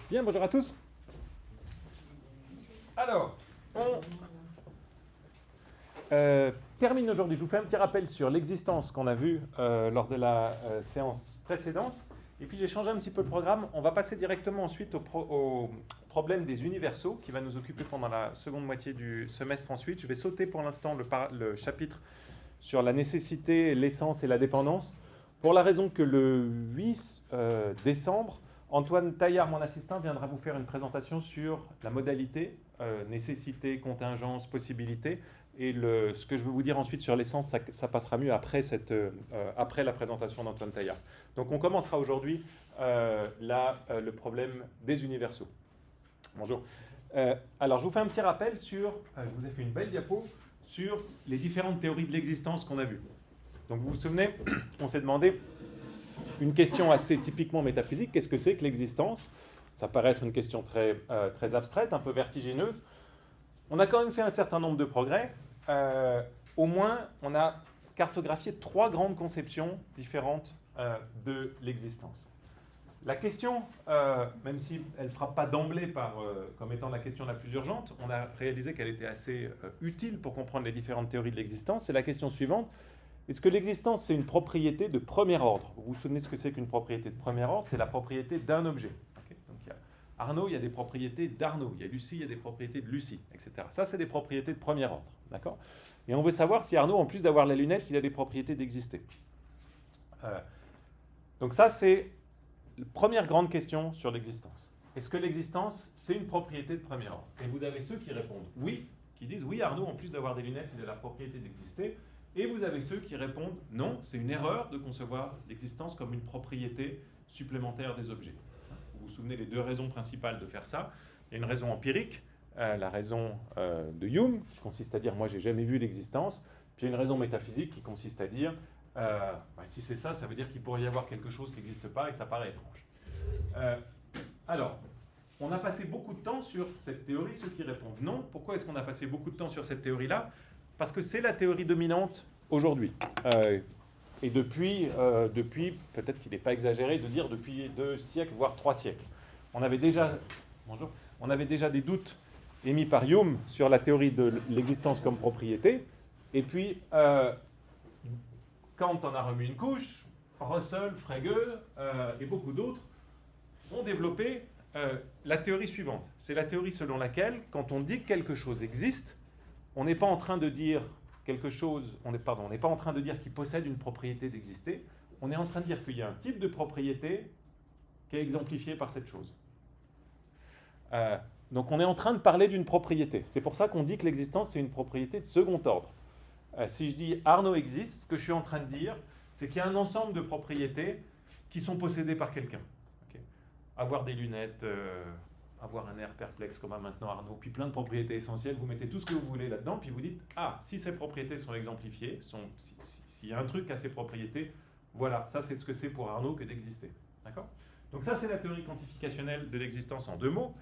Bien, bonjour à tous. Alors, on termine aujourd'hui. Je vous fais un petit rappel sur l'existence qu'on a vu lors de la séance précédente. Et puis j'ai changé un petit peu le programme. On va passer directement ensuite au problème des universaux qui va nous occuper pendant la seconde moitié du semestre ensuite. Je vais sauter pour l'instant le chapitre sur la nécessité, l'essence et la dépendance pour la raison que le 8 décembre, Antoine Taillard, mon assistant, viendra vous faire une présentation sur la modalité, nécessité, contingence, possibilité. Et ce que je veux vous dire ensuite sur l'essence, ça passera mieux après la présentation d'Antoine Taillard. Donc on commencera aujourd'hui le problème des universaux. Bonjour. Alors je vous fais un petit rappel sur, je vous ai fait une belle diapo, sur les différentes théories de l'existence qu'on a vues. Donc vous vous souvenez, on s'est demandé une question assez typiquement métaphysique, qu'est-ce que c'est que l'existence? Ça paraît être une question très abstraite, un peu vertigineuse. On a quand même fait un certain nombre de progrès. Au moins, on a cartographié 3 grandes conceptions différentes de l'existence. La question, même si elle ne frappe pas d'emblée comme étant la question la plus urgente, on a réalisé qu'elle était assez utile pour comprendre les différentes théories de l'existence. C'est la question suivante. Est-ce que l'existence, c'est une propriété de premier ordre? Vous vous souvenez ce que c'est qu'une propriété de premier ordre? C'est la propriété d'un objet. Okay, donc, il y a Arnaud, il y a des propriétés d'Arnaud. Il y a Lucie, il y a des propriétés de Lucie, etc. Ça, c'est des propriétés de premier ordre. D'accord? Et on veut savoir si Arnaud, en plus d'avoir la lunette, il a des propriétés d'exister. Donc ça, c'est la première grande question sur l'existence. Est-ce que l'existence, c'est une propriété de premier ordre? Et vous avez ceux qui répondent oui, qui disent oui, Arnaud, en plus d'avoir des lunettes, il a la propriété d'exister. Et vous avez ceux qui répondent non, c'est une erreur de concevoir l'existence comme une propriété supplémentaire des objets. Vous vous souvenez des 2 raisons principales de faire ça. Il y a une raison empirique, la raison de Hume, qui consiste à dire moi j'ai jamais vu l'existence. Puis il y a une raison métaphysique qui consiste à dire si c'est ça, ça veut dire qu'il pourrait y avoir quelque chose qui n'existe pas et ça paraît étrange. Alors, on a passé beaucoup de temps sur cette théorie, ceux qui répondent non. Pourquoi est-ce qu'on a passé beaucoup de temps sur cette théorie-là? Parce que c'est la théorie dominante aujourd'hui. Et depuis peut-être qu'il n'est pas exagéré de dire depuis 2 siècles, voire 3 siècles. On avait déjà des doutes émis par Hume sur la théorie de l'existence comme propriété. Et puis, Kant en a remis une couche, Russell, Frege et beaucoup d'autres ont développé la théorie suivante. C'est la théorie selon laquelle, quand on dit que quelque chose existe, on n'est pas en train de dire quelque chose, on n'est pas en train de dire qu'il possède une propriété d'exister, on est en train de dire qu'il y a un type de propriété qui est exemplifié par cette chose. Donc on est en train de parler d'une propriété. C'est pour ça qu'on dit que l'existence, c'est une propriété de second ordre. Si je dis Arnaud existe, ce que je suis en train de dire, c'est qu'il y a un ensemble de propriétés qui sont possédées par quelqu'un. Okay. Avoir des lunettes, avoir un air perplexe comme a maintenant Arnaud, puis plein de propriétés essentielles, vous mettez tout ce que vous voulez là-dedans, puis vous dites, si ces propriétés sont exemplifiées, s'il y a un truc à ces propriétés, voilà, ça c'est ce que c'est pour Arnaud que d'exister. D'accord? Donc ça c'est la théorie quantificationnelle de l'existence en 2 mots.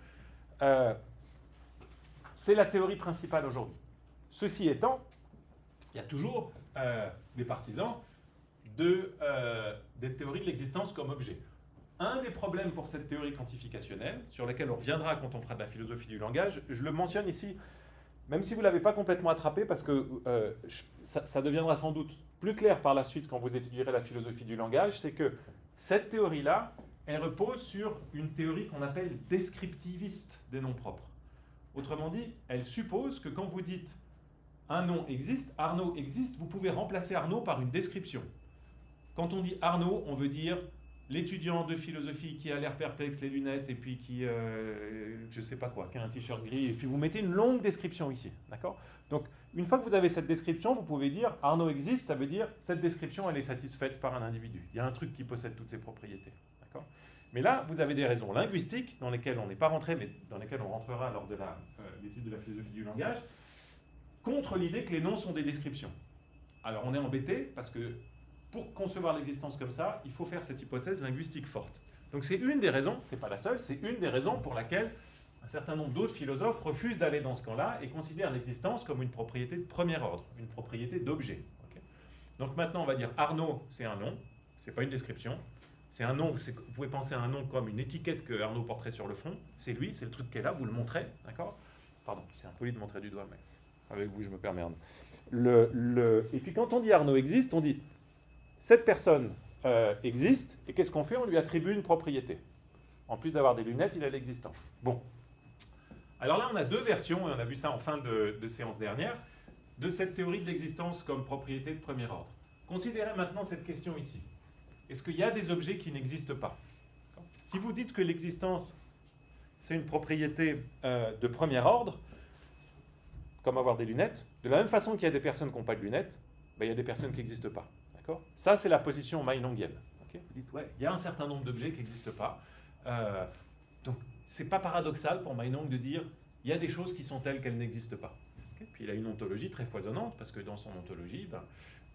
C'est la théorie principale aujourd'hui. Ceci étant, il y a toujours des partisans des théories de l'existence comme objet. Un des problèmes pour cette théorie quantificationnelle, sur laquelle on reviendra quand on fera de la philosophie du langage, je le mentionne ici, même si vous ne l'avez pas complètement attrapé, parce que ça deviendra sans doute plus clair par la suite quand vous étudierez la philosophie du langage, c'est que cette théorie-là, elle repose sur une théorie qu'on appelle descriptiviste des noms propres. Autrement dit, elle suppose que quand vous dites un nom existe, Arnaud existe, vous pouvez remplacer Arnaud par une description. Quand on dit Arnaud, on veut dire l'étudiant de philosophie qui a l'air perplexe, les lunettes, et puis qui, je sais pas quoi, qui a un t-shirt gris, et puis vous mettez une longue description ici, d'accord? Donc, une fois que vous avez cette description, vous pouvez dire Arnaud existe, ça veut dire cette description, elle est satisfaite par un individu. Il y a un truc qui possède toutes ces propriétés, d'accord? Mais là, vous avez des raisons linguistiques, dans lesquelles on n'est pas rentré, mais dans lesquelles on rentrera lors de l'étude de la philosophie du langage, contre l'idée que les noms sont des descriptions. Alors, on est embêté, parce que pour concevoir l'existence comme ça, il faut faire cette hypothèse linguistique forte. Donc c'est une des raisons, c'est pas la seule, c'est une des raisons pour laquelle un certain nombre d'autres philosophes refusent d'aller dans ce camp-là et considèrent l'existence comme une propriété de premier ordre, une propriété d'objet. Okay. Donc maintenant, on va dire Arnaud, c'est un nom, c'est pas une description. C'est un nom, vous pouvez penser à un nom comme une étiquette que Arnaud porterait sur le front. C'est lui, c'est le truc qui est là, vous le montrez, d'accord? Pardon, c'est impoli de montrer du doigt, mais avec vous, je me permets. Et puis quand on dit Arnaud existe, on dit cette personne existe, et qu'est-ce qu'on fait? On lui attribue une propriété. En plus d'avoir des lunettes, il a l'existence. Bon. Alors là, on a deux versions, et on a vu ça en fin de séance dernière, de cette théorie de l'existence comme propriété de premier ordre. Considérez maintenant cette question ici. Est-ce qu'il y a des objets qui n'existent pas? Si vous dites que l'existence, c'est une propriété de premier ordre, comme avoir des lunettes, de la même façon qu'il y a des personnes qui n'ont pas de lunettes, ben, il y a des personnes qui n'existent pas. Ça, c'est la position meinongienne. Okay, vous dites, ouais, il y a un certain nombre d'objets qui n'existent pas. Donc, ce n'est pas paradoxal pour Meinong de dire il y a des choses qui sont telles qu'elles n'existent pas. Okay, puis il a une ontologie très foisonnante, parce que dans son ontologie,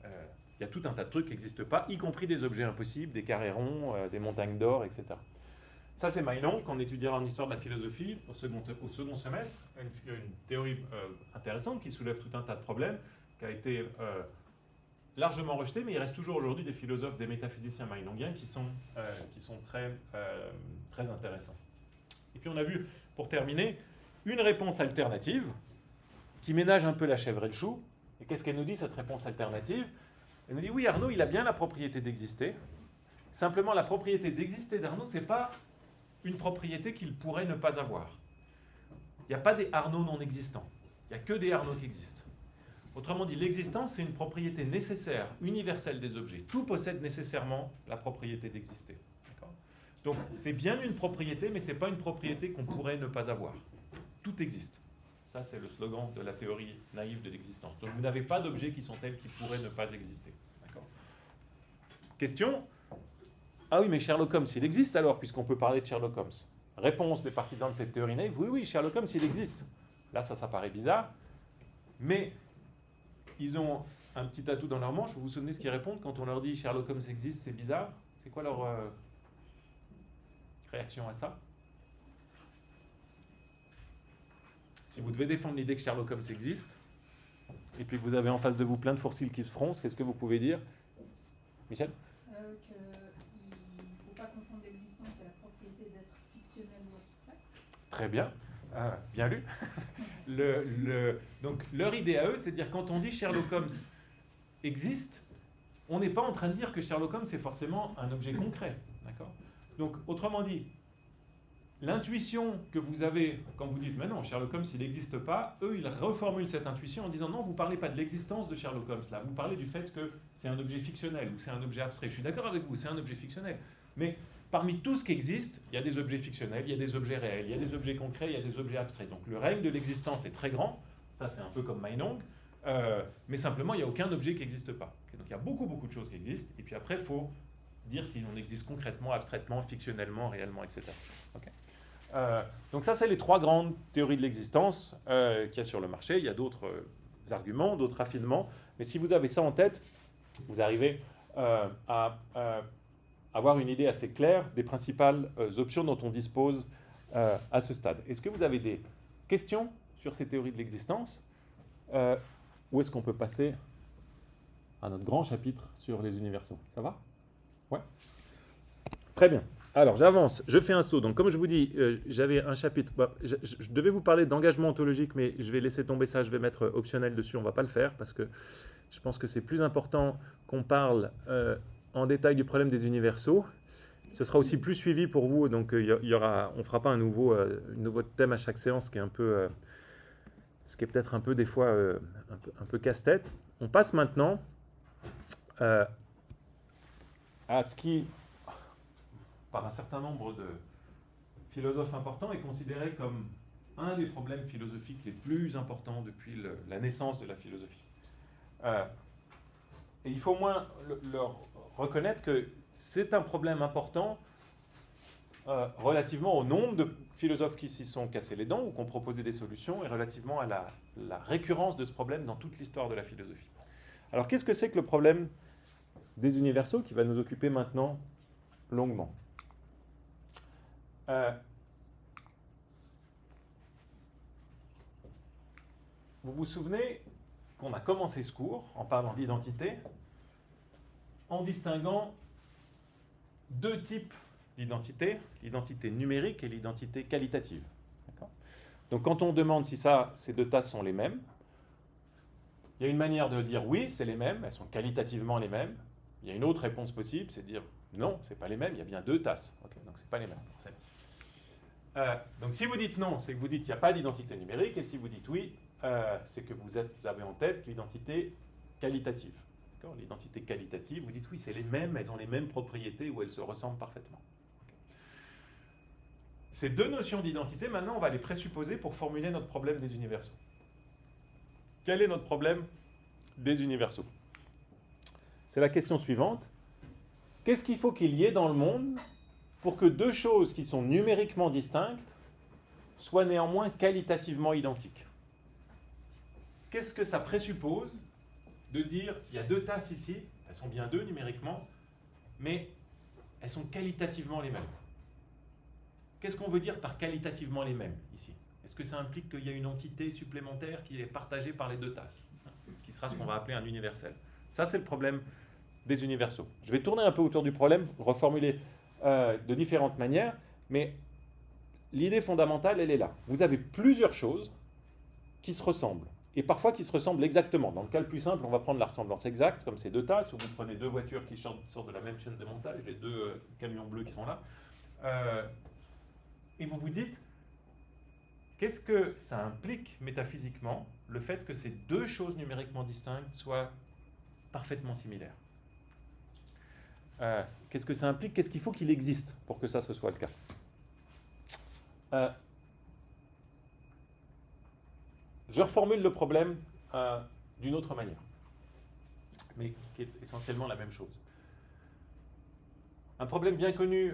il y a tout un tas de trucs qui n'existent pas, y compris des objets impossibles, des carrés ronds, des montagnes d'or, etc. Ça, c'est Meinong, qu'on étudiera en histoire de la philosophie au second semestre, une théorie intéressante qui soulève tout un tas de problèmes, qui a été largement rejetée, mais il reste toujours aujourd'hui des philosophes, des métaphysiciens meinongiens qui sont très, très intéressants. Et puis on a vu, pour terminer, une réponse alternative qui ménage un peu la chèvre et le chou. Et qu'est-ce qu'elle nous dit, cette réponse alternative? Elle nous dit, oui, Arnaud, il a bien la propriété d'exister. Simplement, la propriété d'exister d'Arnaud, ce n'est pas une propriété qu'il pourrait ne pas avoir. Il n'y a pas des Arnaud non existants. Il n'y a que des Arnaud qui existent. Autrement dit, l'existence, c'est une propriété nécessaire, universelle des objets. Tout possède nécessairement la propriété d'exister. Donc, c'est bien une propriété, mais ce n'est pas une propriété qu'on pourrait ne pas avoir. Tout existe. Ça, c'est le slogan de la théorie naïve de l'existence. Donc, vous n'avez pas d'objets qui sont tels qui pourraient ne pas exister. D'accord? Question? Ah oui, mais Sherlock Holmes, il existe alors, puisqu'on peut parler de Sherlock Holmes. Réponse des partisans de cette théorie naïve, oui, Sherlock Holmes, il existe. Là, ça paraît bizarre, mais ils ont un petit atout dans leur manche. Vous vous souvenez ce qu'ils répondent quand on leur dit Sherlock Holmes existe, c'est bizarre? C'est quoi leur réaction à ça? Si vous devez défendre l'idée que Sherlock Holmes existe, et puis que vous avez en face de vous plein de fourcils qui se froncent, qu'est-ce que vous pouvez dire? Michel? Qu'il ne faut pas confondre l'existence et la propriété d'être fictionnel ou abstrait. Très bien, bien lu. Donc leur idée à eux, c'est de dire quand on dit Sherlock Holmes existe, on n'est pas en train de dire que Sherlock Holmes est forcément un objet concret. D'accord? Donc autrement dit, l'intuition que vous avez quand vous dites mais non, Sherlock Holmes il n'existe pas, eux ils reformulent cette intuition en disant non, vous ne parlez pas de l'existence de Sherlock Holmes là, vous parlez du fait que c'est un objet fictionnel ou c'est un objet abstrait. Je suis d'accord avec vous, c'est un objet fictionnel. Mais parmi tout ce qui existe, il y a des objets fictionnels, il y a des objets réels, il y a des objets concrets, il y a des objets abstraits. Donc le règne de l'existence est très grand, ça c'est un peu comme Meinong, mais simplement il n'y a aucun objet qui n'existe pas. Okay, donc il y a beaucoup de choses qui existent, et puis après il faut dire si on existe concrètement, abstraitement, fictionnellement, réellement, etc. Okay. Donc ça c'est les trois grandes théories de l'existence qu'il y a sur le marché. Il y a d'autres arguments, d'autres raffinements, mais si vous avez ça en tête, vous arrivez à avoir une idée assez claire des principales options dont on dispose à ce stade. Est-ce que vous avez des questions sur ces théories de l'existence ou est-ce qu'on peut passer à notre grand chapitre sur les universaux? Ça va? Ouais. Très bien. Alors j'avance, je fais un saut. Donc comme je vous dis, j'avais un chapitre. Je devais vous parler d'engagement ontologique, mais je vais laisser tomber ça, je vais mettre optionnel dessus, on ne va pas le faire parce que je pense que c'est plus important qu'on parle en détail du problème des universaux. Ce sera aussi plus suivi pour vous, donc on ne fera pas un nouveau thème à chaque séance, ce qui est peut-être un peu des fois un peu casse-tête. On passe maintenant à ce qui, par un certain nombre de philosophes importants, est considéré comme un des problèmes philosophiques les plus importants depuis la naissance de la philosophie. Et il faut au moins leur reconnaître que c'est un problème important relativement au nombre de philosophes qui s'y sont cassés les dents ou qui ont proposé des solutions et relativement à la récurrence de ce problème dans toute l'histoire de la philosophie. Alors qu'est-ce que c'est que le problème des universaux qui va nous occuper maintenant longuement? Vous vous souvenez qu'on a commencé ce cours en parlant d'identité, en distinguant deux types d'identité, l'identité numérique et l'identité qualitative. D'accord ? Donc quand on demande si ces deux tasses sont les mêmes, il y a une manière de dire oui, c'est les mêmes, elles sont qualitativement les mêmes. Il y a une autre réponse possible, c'est de dire non, c'est pas les mêmes, il y a bien deux tasses. Okay, donc c'est pas les mêmes. Donc si vous dites non, c'est que vous dites qu'il n'y a pas d'identité numérique, et si vous dites oui, c'est que vous avez en tête l'identité qualitative. L'identité qualitative, vous dites oui, c'est les mêmes, elles ont les mêmes propriétés ou elles se ressemblent parfaitement. Okay. Ces deux notions d'identité, maintenant, on va les présupposer pour formuler notre problème des universaux. Quel est notre problème des universaux? C'est la question suivante. Qu'est-ce qu'il faut qu'il y ait dans le monde pour que deux choses qui sont numériquement distinctes soient néanmoins qualitativement identiques? Qu'est-ce que ça présuppose de dire, il y a deux tasses ici, elles sont bien deux numériquement, mais elles sont qualitativement les mêmes. Qu'est-ce qu'on veut dire par qualitativement les mêmes ici? Est-ce que ça implique qu'il y a une entité supplémentaire qui est partagée par les deux tasses, qui sera ce qu'on va appeler un universel? Ça, c'est le problème des universaux. Je vais tourner un peu autour du problème, reformuler de différentes manières, mais l'idée fondamentale, elle est là. Vous avez plusieurs choses qui se ressemblent, et parfois qui se ressemblent exactement. Dans le cas le plus simple, on va prendre la ressemblance exacte, comme ces deux tasses, où vous prenez deux voitures qui sortent de la même chaîne de montage, les deux camions bleus qui sont là, et vous vous dites, qu'est-ce que ça implique métaphysiquement, le fait que ces deux choses numériquement distinctes soient parfaitement similaires? Qu'est-ce que ça implique? Qu'est-ce qu'il faut qu'il existe pour que ça ce soit le cas? Je reformule le problème d'une autre manière, mais qui est essentiellement la même chose. Un problème bien connu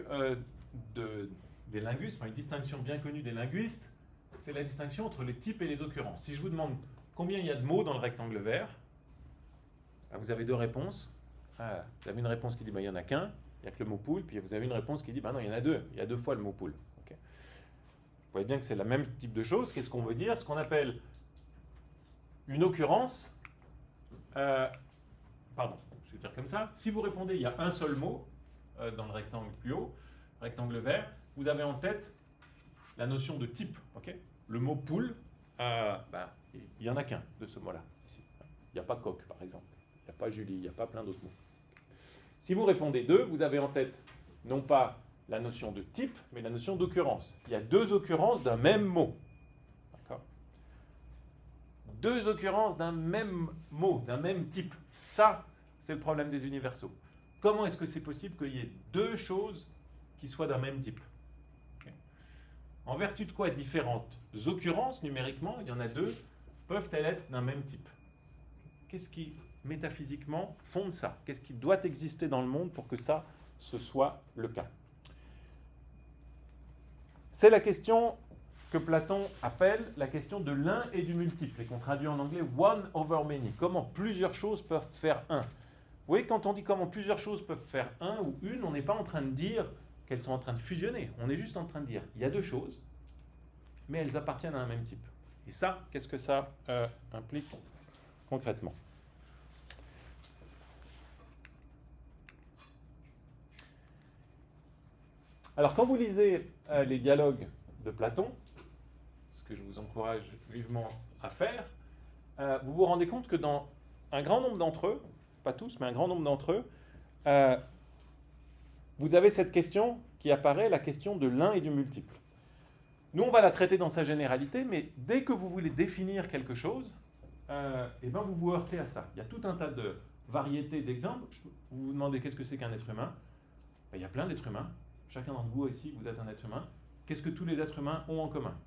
des linguistes, une distinction bien connue des linguistes, c'est la distinction entre les types et les occurrences. Si je vous demande combien il y a de mots dans le rectangle vert, vous avez deux réponses. Vous avez une réponse qui dit il n'y en a qu'un, il n'y a que le mot poule, puis vous avez une réponse qui dit non, il y en a deux, il y a deux fois le mot poule. Okay. Vous voyez bien que c'est le même type de chose. Qu'est-ce qu'on veut dire? Ce qu'on appelle une occurrence, pardon, je vais dire comme ça, si vous répondez il y a un seul mot dans le rectangle plus haut, rectangle vert, vous avez en tête la notion de type. Okay. Le mot poule, il n'y en a qu'un de ce mot-là. Ici. Il n'y a pas coq, par exemple. Il n'y a pas Julie, il n'y a pas plein d'autres mots. Si vous répondez 2, vous avez en tête non pas la notion de type, mais la notion d'occurrence. Il y a deux occurrences d'un même mot. D'accord ? Deux occurrences d'un même mot, d'un même type. Ça, c'est le problème des universaux. Comment est-ce que c'est possible qu'il y ait deux choses qui soient d'un même type? Okay. En vertu de quoi différentes occurrences, numériquement, il y en a deux, peuvent-elles être d'un même type? Qu'est-ce qui métaphysiquement fonde ça? Qu'est-ce qui doit exister dans le monde pour que ça, ce soit le cas? C'est la question que Platon appelle la question de l'un et du multiple, et qu'on traduit en anglais one over many. Comment plusieurs choses peuvent faire un. Vous voyez, quand on dit comment plusieurs choses peuvent faire un ou une, on n'est pas en train de dire qu'elles sont en train de fusionner. On est juste en train de dire il y a deux choses, mais elles appartiennent à un même type. Et ça, qu'est-ce que ça implique concrètement? Alors, quand vous lisez les dialogues de Platon, ce que je vous encourage vivement à faire, vous vous rendez compte que dans un grand nombre d'entre eux, pas tous, mais un grand nombre d'entre eux, vous avez cette question qui apparaît, la question de l'un et du multiple. Nous, on va la traiter dans sa généralité, mais dès que vous voulez définir quelque chose, vous vous heurtez à ça. Il y a tout un tas de variétés d'exemples. Vous vous demandez qu'est-ce que c'est qu'un être humain? Il y a plein d'êtres humains. Chacun d'entre vous ici, vous êtes un être humain. Qu'est-ce que tous les êtres humains ont en commun?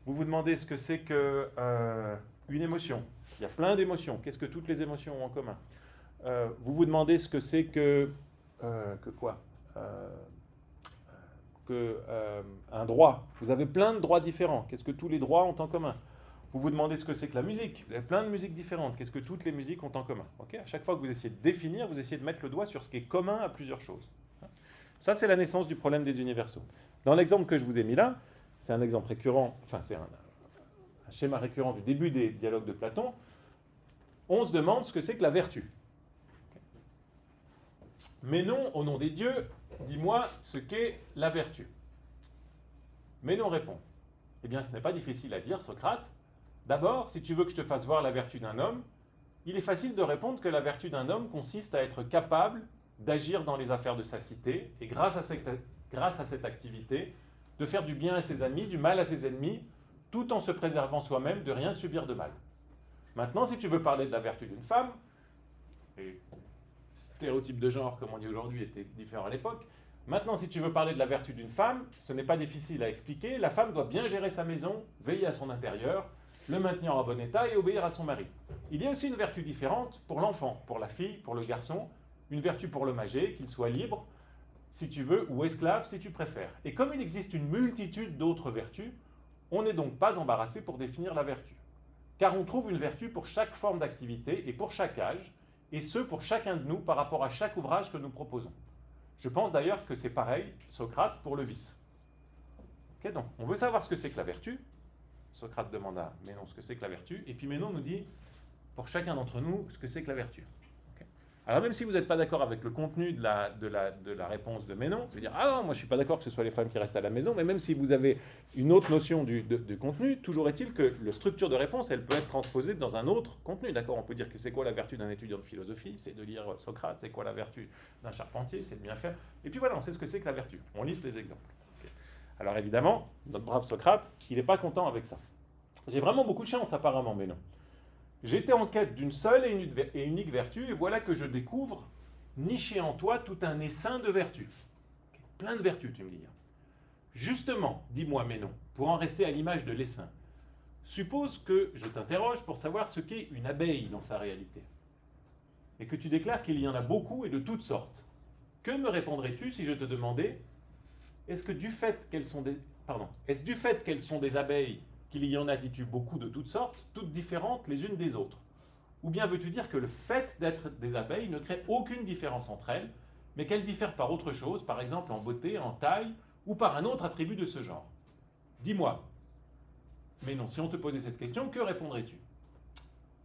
Vous vous demandez ce que c'est qu'une émotion. Il y a plein d'émotions. Qu'est-ce que toutes les émotions ont en commun? Vous vous demandez ce que c'est un droit. Vous avez plein de droits différents. Qu'est-ce que tous les droits ont en commun? Vous vous demandez ce que c'est que la musique. Vous avez plein de musiques différentes. Qu'est-ce que toutes les musiques ont en commun? Okay, à chaque fois que vous essayez de définir, vous essayez de mettre le doigt sur ce qui est commun à plusieurs choses. Ça, c'est la naissance du problème des universaux. Dans l'exemple que je vous ai mis là, c'est un exemple récurrent, enfin c'est un schéma récurrent du début des dialogues de Platon. On se demande ce que c'est que la vertu. Mais non, au nom des dieux, dis-moi ce qu'est la vertu. Ménon répond, eh bien ce n'est pas difficile à dire, Socrate. D'abord, si tu veux que je te fasse voir la vertu d'un homme, il est facile de répondre que la vertu d'un homme consiste à être capable d'agir dans les affaires de sa cité, et grâce à cette activité, de faire du bien à ses amis, du mal à ses ennemis, tout en se préservant soi-même de rien subir de mal. Maintenant, si tu veux parler de la vertu d'une femme, et stéréotype de genre, comme on dit aujourd'hui, était différent à l'époque. Maintenant, si tu veux parler de la vertu d'une femme, ce n'est pas difficile à expliquer. La femme doit bien gérer sa maison, veiller à son intérieur, le maintenir en bon état et obéir à son mari. Il y a aussi une vertu différente pour l'enfant, pour la fille, pour le garçon, une vertu pour le magé, qu'il soit libre, si tu veux, ou esclave, si tu préfères. Et comme il existe une multitude d'autres vertus, on n'est donc pas embarrassé pour définir la vertu. Car on trouve une vertu pour chaque forme d'activité et pour chaque âge, et ce pour chacun de nous par rapport à chaque ouvrage que nous proposons. Je pense d'ailleurs que c'est pareil, Socrate, pour le vice. Okay, donc, on veut savoir ce que c'est que la vertu. Socrate demande à Ménon ce que c'est que la vertu, et puis Ménon nous dit, pour chacun d'entre nous, ce que c'est que la vertu. Okay. Alors même si vous n'êtes pas d'accord avec le contenu de la réponse de Ménon, vous dire, ah non, moi je ne suis pas d'accord que ce soit les femmes qui restent à la maison, mais même si vous avez une autre notion du contenu, toujours est-il que la structure de réponse, elle peut être transposée dans un autre contenu, d'accord? On peut dire que c'est quoi la vertu d'un étudiant de philosophie, c'est de lire Socrate, c'est quoi la vertu d'un charpentier, c'est de bien faire, et puis voilà, on sait ce que c'est que la vertu, on liste les exemples. Okay. Alors évidemment, notre brave Socrate, il n'est pas content avec ça. J'ai vraiment beaucoup de chance apparemment, Ménon. J'étais en quête d'une seule et unique vertu, et voilà que je découvre niché en toi tout un essaim de vertus. Plein de vertus, tu me dis. Justement, dis-moi Ménon, pour en rester à l'image de l'essaim, suppose que je t'interroge pour savoir ce qu'est une abeille dans sa réalité, et que tu déclares qu'il y en a beaucoup et de toutes sortes. Que me répondrais-tu si je te demandais, est-ce du fait qu'elles sont des abeilles qu'il y en a, dis-tu, beaucoup de toutes sortes, toutes différentes les unes des autres? Ou bien veux-tu dire que le fait d'être des abeilles ne crée aucune différence entre elles, mais qu'elles diffèrent par autre chose, par exemple en beauté, en taille, ou par un autre attribut de ce genre? Dis-moi. Mais non, si on te posait cette question, que répondrais-tu?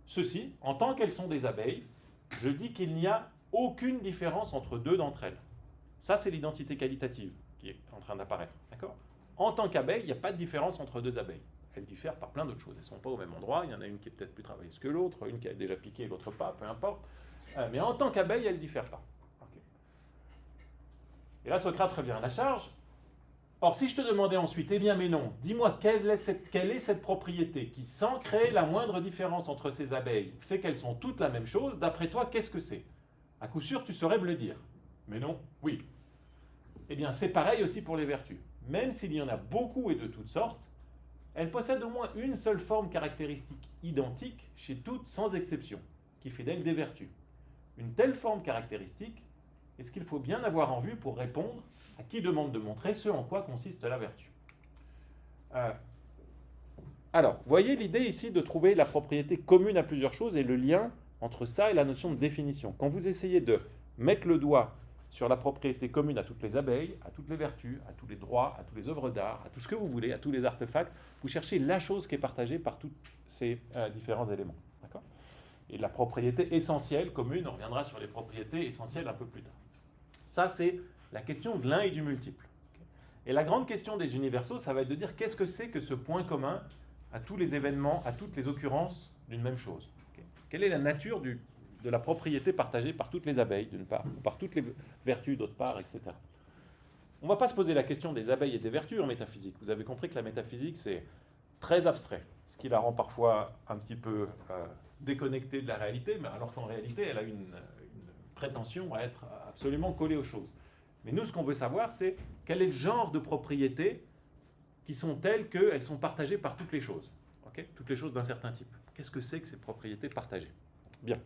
Ceci, en tant qu'elles sont des abeilles, je dis qu'il n'y a aucune différence entre deux d'entre elles. Ça, c'est l'identité qualitative qui est en train d'apparaître. D'accord? En tant qu'abeille, il n'y a pas de différence entre deux abeilles. Elles diffèrent par plein d'autres choses. Elles ne sont pas au même endroit. Il y en a une qui est peut-être plus travailleuse que l'autre, une qui a déjà piqué, l'autre pas, peu importe. Mais en tant qu'abeille, elles ne diffèrent pas. Okay. Et là, Socrate revient à la charge. Or, si je te demandais ensuite, eh bien, mais non, dis-moi quelle est cette propriété qui, sans créer la moindre différence entre ces abeilles, fait qu'elles sont toutes la même chose, d'après toi, qu'est-ce que c'est? À coup sûr, tu saurais me le dire. Mais non, oui. Eh bien, c'est pareil aussi pour les vertus. Même s'il y en a beaucoup et de toutes sortes, elles possèdent au moins une seule forme caractéristique identique chez toutes sans exception, qui fait d'elles des vertus. Une telle forme caractéristique est ce qu'il faut bien avoir en vue pour répondre à qui demande de montrer ce en quoi consiste la vertu. Alors, voyez l'idée ici de trouver la propriété commune à plusieurs choses et le lien entre ça et la notion de définition. Quand vous essayez de mettre le doigt sur la propriété commune à toutes les abeilles, à toutes les vertus, à tous les droits, à toutes les œuvres d'art, à tout ce que vous voulez, à tous les artefacts, vous cherchez la chose qui est partagée par tous ces différents éléments. D'accord ? Et la propriété essentielle commune, on reviendra sur les propriétés essentielles un peu plus tard. Ça, c'est la question de l'un et du multiple. Et la grande question des universaux, ça va être de dire qu'est-ce que c'est que ce point commun à tous les événements, à toutes les occurrences d'une même chose. Quelle est la nature de la propriété partagée par toutes les abeilles, d'une part, ou par toutes les vertus, d'autre part, etc. On ne va pas se poser la question des abeilles et des vertus en métaphysique. Vous avez compris que la métaphysique, c'est très abstrait, ce qui la rend parfois un petit peu déconnectée de la réalité, mais alors qu'en réalité, elle a une prétention à être absolument collée aux choses. Mais nous, ce qu'on veut savoir, c'est quel est le genre de propriétés qui sont telles qu'elles sont partagées par toutes les choses. Okay ? Toutes les choses d'un certain type. Qu'est-ce que c'est que ces propriétés partagées? Bien.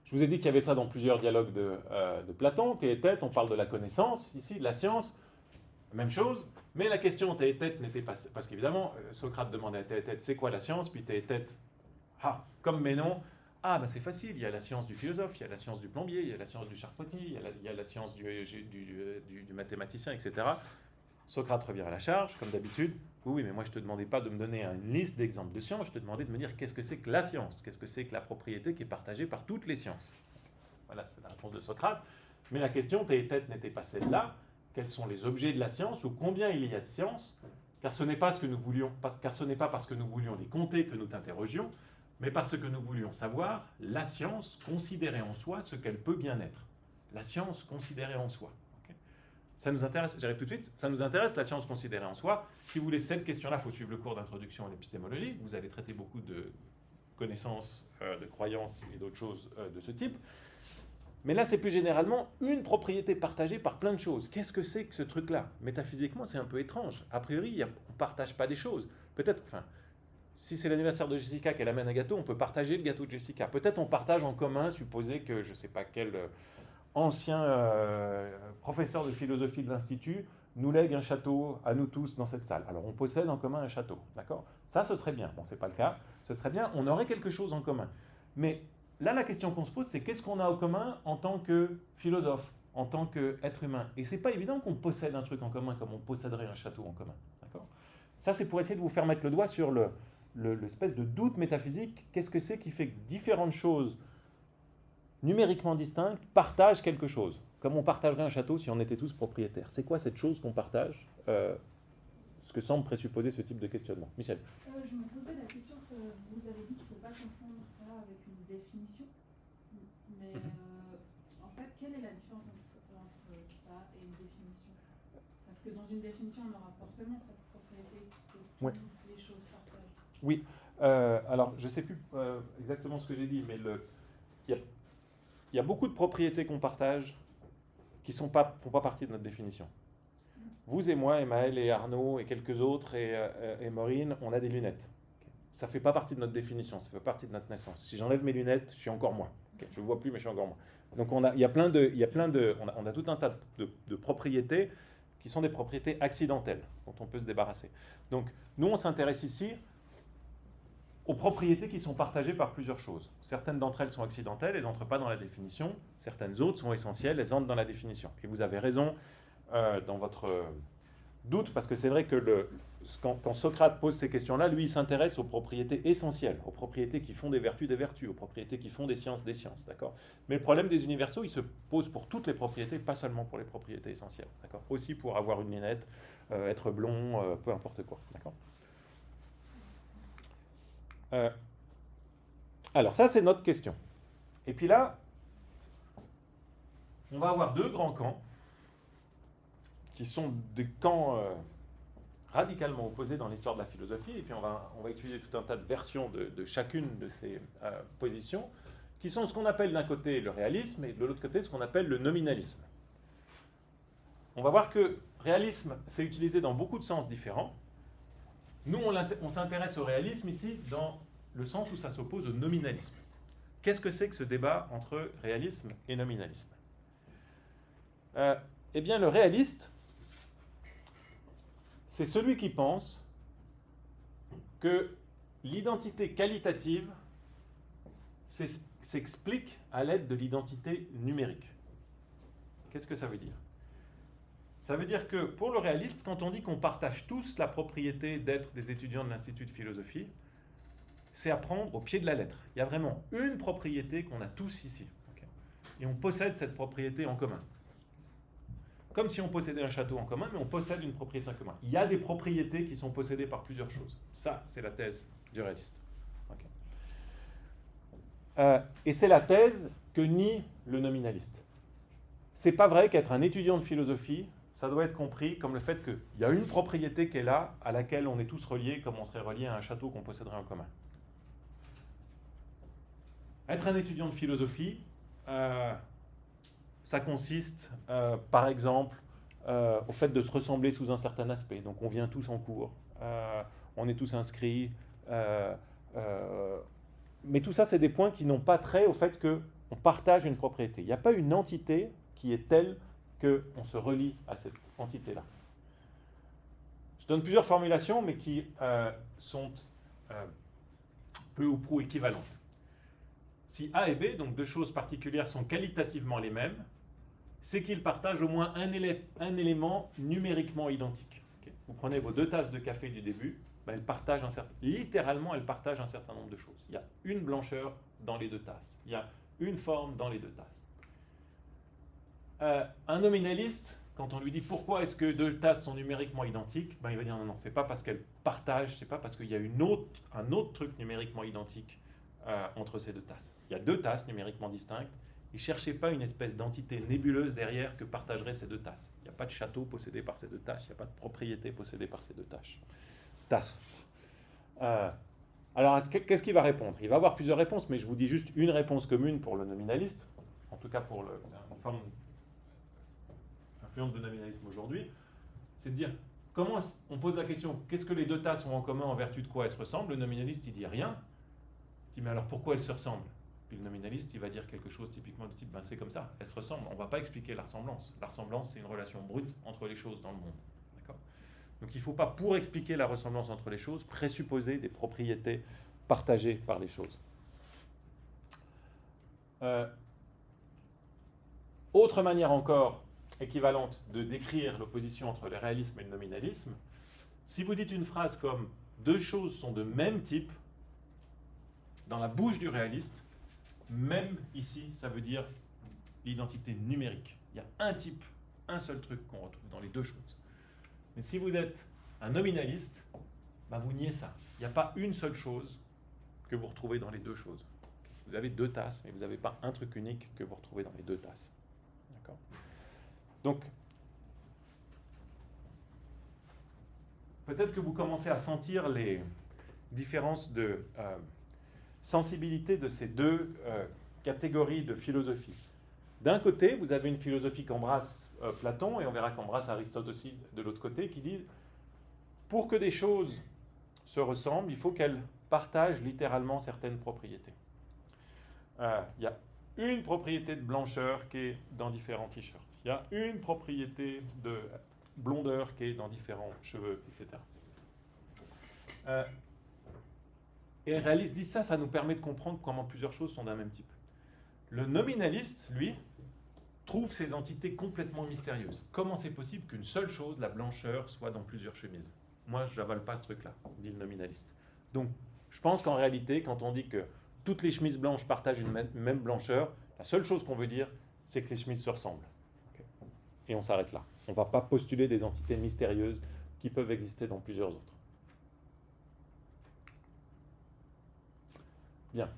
Je vous ai dit qu'il y avait ça dans plusieurs dialogues de Platon. Théétète, on parle de la connaissance, ici, de la science. Même chose. Mais la question Théétète n'était pas... Parce qu'évidemment, Socrate demandait à Théétète, c'est quoi la science? Puis Théétète, comme Ménon, c'est facile, il y a la science du philosophe, il y a la science du plombier, il y a la science du charpentier, il y a la science du mathématicien, etc. Socrate revient à la charge, comme d'habitude. Oui, mais moi je ne te demandais pas de me donner une liste d'exemples de sciences, je te demandais de me dire qu'est-ce que c'est que la science, qu'est-ce que c'est que la propriété qui est partagée par toutes les sciences. Voilà, c'est la réponse de Socrate. Mais la question peut-être n'était pas celle-là. Quels sont les objets de la science ou combien il y a de science? Car ce n'est pas parce que nous voulions les compter que nous t'interrogions, mais parce que nous voulions savoir la science considérée en soi ce qu'elle peut bien être. La science considérée en soi. Okay, ça nous intéresse, j'arrive tout de suite, ça nous intéresse la science considérée en soi. Si vous voulez cette question-là, il faut suivre le cours d'introduction à l'épistémologie. Vous allez traiter beaucoup de connaissances, de croyances et d'autres choses de ce type. Mais là, c'est plus généralement une propriété partagée par plein de choses. Qu'est-ce que c'est que ce truc-là? Métaphysiquement, c'est un peu étrange. A priori, on ne partage pas des choses. Peut-être, enfin, si c'est l'anniversaire de Jessica qu'elle amène un gâteau, on peut partager le gâteau de Jessica. Peut-être on partage en commun, supposer que je ne sais pas quel ancien professeur de philosophie de l'Institut nous lègue un château à nous tous dans cette salle. Alors on possède en commun un château, d'accord? Ça, ce serait bien. Bon, ce n'est pas le cas. Ce serait bien, on aurait quelque chose en commun. Mais là, la question qu'on se pose, c'est qu'est-ce qu'on a en commun en tant que philosophe, en tant qu'être humain? Et c'est pas évident qu'on possède un truc en commun comme on posséderait un château en commun, d'accord? Ça, c'est pour essayer de vous faire mettre le doigt sur l'espèce de doute métaphysique. Qu'est-ce que c'est qui fait que différentes choses numériquement distinctes partagent quelque chose? Comme on partagerait un château si on était tous propriétaires. C'est quoi cette chose qu'on partage? Ce que semble présupposer ce type de questionnement. Michel. Je me posais la question que vous avez dit qu'il ne faut pas confondre ça avec une définition. Mais en fait, quelle est la différence entre ça et une définition? Parce que dans une définition, on aura forcément cette propriété que toutes les choses partagent. Oui. Alors, je ne sais plus exactement ce que j'ai dit, mais il y a beaucoup de propriétés qu'on partage qui ne font pas partie de notre définition. Vous et moi, et Maël et Arnaud et quelques autres et Maureen, on a des lunettes. Ça ne fait pas partie de notre définition, ça fait partie de notre naissance. Si j'enlève mes lunettes, je suis encore moi. Je ne vois plus, mais je suis encore moi. Donc on a tout un tas de propriétés qui sont des propriétés accidentelles dont on peut se débarrasser. Donc nous, on s'intéresse ici aux propriétés qui sont partagées par plusieurs choses. Certaines d'entre elles sont accidentelles, elles n'entrent pas dans la définition. Certaines autres sont essentielles, elles entrent dans la définition. Et vous avez raison dans votre doute, parce que c'est vrai que quand Socrate pose ces questions-là, lui, il s'intéresse aux propriétés essentielles, aux propriétés qui font des vertus, aux propriétés qui font des sciences, d'accord? Mais le problème des universaux, il se pose pour toutes les propriétés, pas seulement pour les propriétés essentielles, d'accord? Aussi pour avoir une lunette, être blond, peu importe quoi, d'accord? Alors ça, c'est notre question. Et puis là, on va avoir deux grands camps qui sont des camps radicalement opposés dans l'histoire de la philosophie, et puis on va étudier tout un tas de versions de chacune de ces positions, qui sont ce qu'on appelle d'un côté le réalisme, et de l'autre côté ce qu'on appelle le nominalisme. On va voir que réalisme, c'est utilisé dans beaucoup de sens différents. Nous, on s'intéresse au réalisme ici dans le sens où ça s'oppose au nominalisme. Qu'est-ce que c'est que ce débat entre réalisme et nominalisme? Eh bien, le réaliste, c'est celui qui pense que l'identité qualitative s'explique à l'aide de l'identité numérique. Qu'est-ce que ça veut dire? Ça veut dire que pour le réaliste, quand on dit qu'on partage tous la propriété d'être des étudiants de l'Institut de philosophie, c'est à prendre au pied de la lettre. Il y a vraiment une propriété qu'on a tous ici. Okay? Et on possède cette propriété en commun. Comme si on possédait un château en commun, mais on possède une propriété en commun. Il y a des propriétés qui sont possédées par plusieurs choses. Ça, c'est la thèse du réaliste. Okay. Et c'est la thèse que nie le nominaliste. C'est pas vrai qu'être un étudiant de philosophie, ça doit être compris comme le fait qu'il y a une propriété qui est là, à laquelle on est tous reliés, comme on serait reliés à un château qu'on posséderait en commun. Être un étudiant de philosophie, ça consiste, par exemple, au fait de se ressembler sous un certain aspect. Donc on vient tous en cours, on est tous inscrits. Mais tout ça, c'est des points qui n'ont pas trait au fait qu'on partage une propriété. Il n'y a pas une entité qui est telle qu'on se relie à cette entité-là. Je donne plusieurs formulations, mais qui sont peu ou prou équivalentes. Si A et B, donc deux choses particulières, sont qualitativement les mêmes, c'est qu'ils partagent au moins un élément numériquement identique. Okay. Vous prenez vos 2 tasses de café du début, elles partagent littéralement, elles partagent un certain nombre de choses. Il y a une blancheur dans les 2 tasses, il y a une forme dans les 2 tasses. Un nominaliste, quand on lui dit pourquoi est-ce que deux tasses sont numériquement identiques, ben il va dire non, non, c'est pas parce qu'elles partagent, c'est pas parce qu'il y a un autre truc numériquement identique entre ces deux tasses. Il y a deux tasses numériquement distinctes. Il ne cherchait pas une espèce d'entité nébuleuse derrière que partageraient ces deux tasses. Il n'y a pas de château possédé par ces deux tasses, il n'y a pas de propriété possédée par ces deux tasses. Alors, qu'est-ce qu'il va répondre? Il va avoir plusieurs réponses, mais je vous dis juste une réponse commune pour le nominaliste, en tout cas pour une forme influente de nominalisme aujourd'hui, c'est de dire, comment on pose la question, qu'est-ce que les deux tasses ont en commun, en vertu de quoi elles se ressemblent? Le nominaliste, il dit rien. Il dit, mais alors pourquoi elles se ressemblent? Puis le nominaliste, il va dire quelque chose typiquement du type, ben c'est comme ça, elles se ressemblent, on ne va pas expliquer la ressemblance. La ressemblance, c'est une relation brute entre les choses dans le monde. D'accord? Donc il ne faut pas, pour expliquer la ressemblance entre les choses, présupposer des propriétés partagées par les choses. Autre manière encore équivalente de décrire l'opposition entre le réalisme et le nominalisme, si vous dites une phrase comme « deux choses sont de même type », dans la bouche du réaliste, même ici, ça veut dire l'identité numérique. Il y a un type, un seul truc qu'on retrouve dans les deux choses. Mais si vous êtes un nominaliste, ben vous niez ça. Il n'y a pas une seule chose que vous retrouvez dans les deux choses. Vous avez deux tasses, mais vous n'avez pas un truc unique que vous retrouvez dans les deux tasses. D'accord? Donc, peut-être que vous commencez à sentir les différences de sensibilité de ces deux catégories de philosophie. D'un côté, vous avez une philosophie qu'embrasse Platon, et on verra qu'embrasse Aristote aussi de l'autre côté, qui dit pour que des choses se ressemblent, il faut qu'elles partagent littéralement certaines propriétés. Il y a une propriété de blancheur qui est dans différents t-shirts. Il y a une propriété de blondeur qui est dans différents cheveux, etc. Et les réalistes disent ça, ça nous permet de comprendre comment plusieurs choses sont d'un même type. Le nominaliste, lui, trouve ces entités complètement mystérieuses. Comment c'est possible qu'une seule chose, la blancheur, soit dans plusieurs chemises? Moi, je n'avale pas ce truc-là, dit le nominaliste. Donc, je pense qu'en réalité, quand on dit que toutes les chemises blanches partagent une même blancheur, la seule chose qu'on veut dire, c'est que les chemises se ressemblent. Okay. Et on s'arrête là. On ne va pas postuler des entités mystérieuses qui peuvent exister dans plusieurs autres. Bien.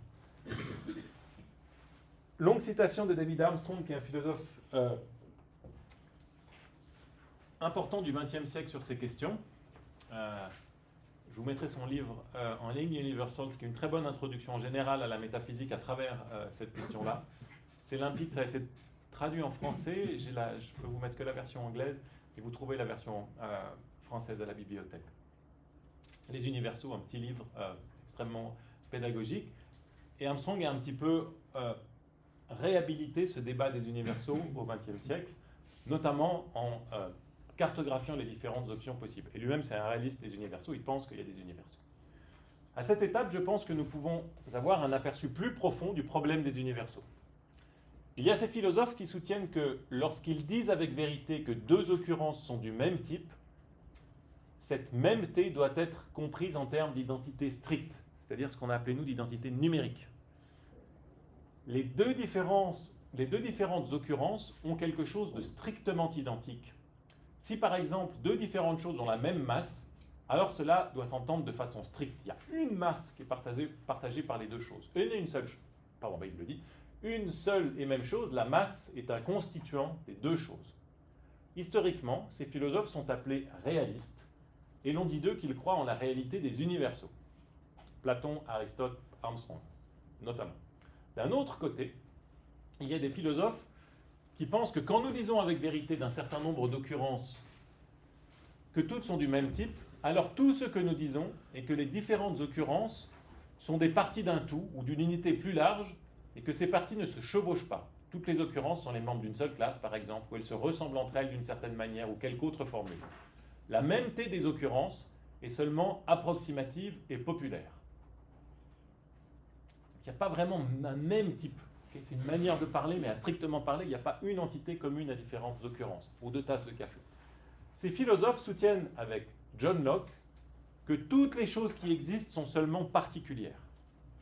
Longue citation de David Armstrong, qui est un philosophe important du XXe siècle sur ces questions. Je vous mettrai son livre en ligne, Universals, qui est une très bonne introduction générale à la métaphysique à travers cette question-là. C'est limpide, ça a été traduit en français. Je peux vous mettre que la version anglaise, et vous trouvez la version française à la bibliothèque. Les universaux, un petit livre extrêmement pédagogique. Et Armstrong a un petit peu réhabilité ce débat des universaux au XXe siècle, notamment en cartographiant les différentes options possibles. Et lui-même, c'est un réaliste des universaux, il pense qu'il y a des universaux. À cette étape, je pense que nous pouvons avoir un aperçu plus profond du problème des universaux. Il y a ces philosophes qui soutiennent que lorsqu'ils disent avec vérité que deux occurrences sont du même type, cette mêmeté doit être comprise en termes d'identité stricte, c'est-à-dire ce qu'on a appelé nous d'identité numérique. Les deux différentes occurrences ont quelque chose de strictement identique. Si par exemple deux différentes choses ont la même masse, alors cela doit s'entendre de façon stricte. Il y a une masse qui est partagée par les deux choses. Une seule et même chose, la masse est un constituant des deux choses. Historiquement, ces philosophes sont appelés réalistes, et l'on dit d'eux qu'ils croient en la réalité des universaux. Platon, Aristote, Armstrong, notamment. D'un autre côté, il y a des philosophes qui pensent que quand nous disons avec vérité d'un certain nombre d'occurrences que toutes sont du même type, alors tout ce que nous disons est que les différentes occurrences sont des parties d'un tout ou d'une unité plus large et que ces parties ne se chevauchent pas. Toutes les occurrences sont les membres d'une seule classe, par exemple, où elles se ressemblent entre elles d'une certaine manière ou quelque autre formule. La mêmeté des occurrences est seulement approximative et populaire. Il n'y a pas vraiment un même type. Okay, c'est une manière de parler, mais à strictement parler, il n'y a pas une entité commune à différentes occurrences, ou deux tasses de café. Ces philosophes soutiennent avec John Locke que toutes les choses qui existent sont seulement particulières.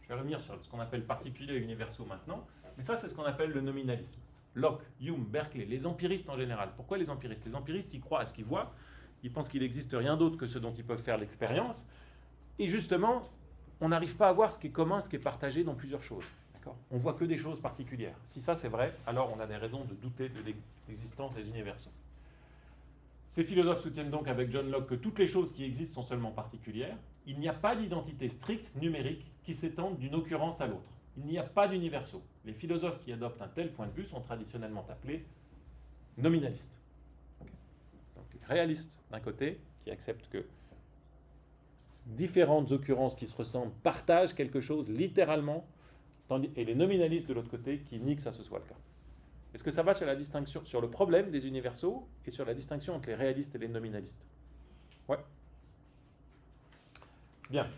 Je vais revenir sur ce qu'on appelle particuliers et universaux maintenant, mais ça c'est ce qu'on appelle le nominalisme. Locke, Hume, Berkeley, les empiristes en général. Pourquoi les empiristes? Les empiristes, ils croient à ce qu'ils voient, ils pensent qu'il n'existe rien d'autre que ce dont ils peuvent faire l'expérience, et justement, on n'arrive pas à voir ce qui est commun, ce qui est partagé dans plusieurs choses. On voit que des choses particulières. Si ça c'est vrai, alors on a des raisons de douter de l'existence des universaux. Ces philosophes soutiennent donc avec John Locke que toutes les choses qui existent sont seulement particulières. Il n'y a pas d'identité stricte, numérique, qui s'étende d'une occurrence à l'autre. Il n'y a pas d'universaux. Les philosophes qui adoptent un tel point de vue sont traditionnellement appelés nominalistes. Donc les réalistes d'un côté, qui acceptent que différentes occurrences qui se ressemblent partagent quelque chose littéralement, et les nominalistes de l'autre côté qui nient que ça se soit le cas. Est-ce que ça va sur la distinction, sur le problème des universaux et sur la distinction entre les réalistes et les nominalistes? Ouais. Bien.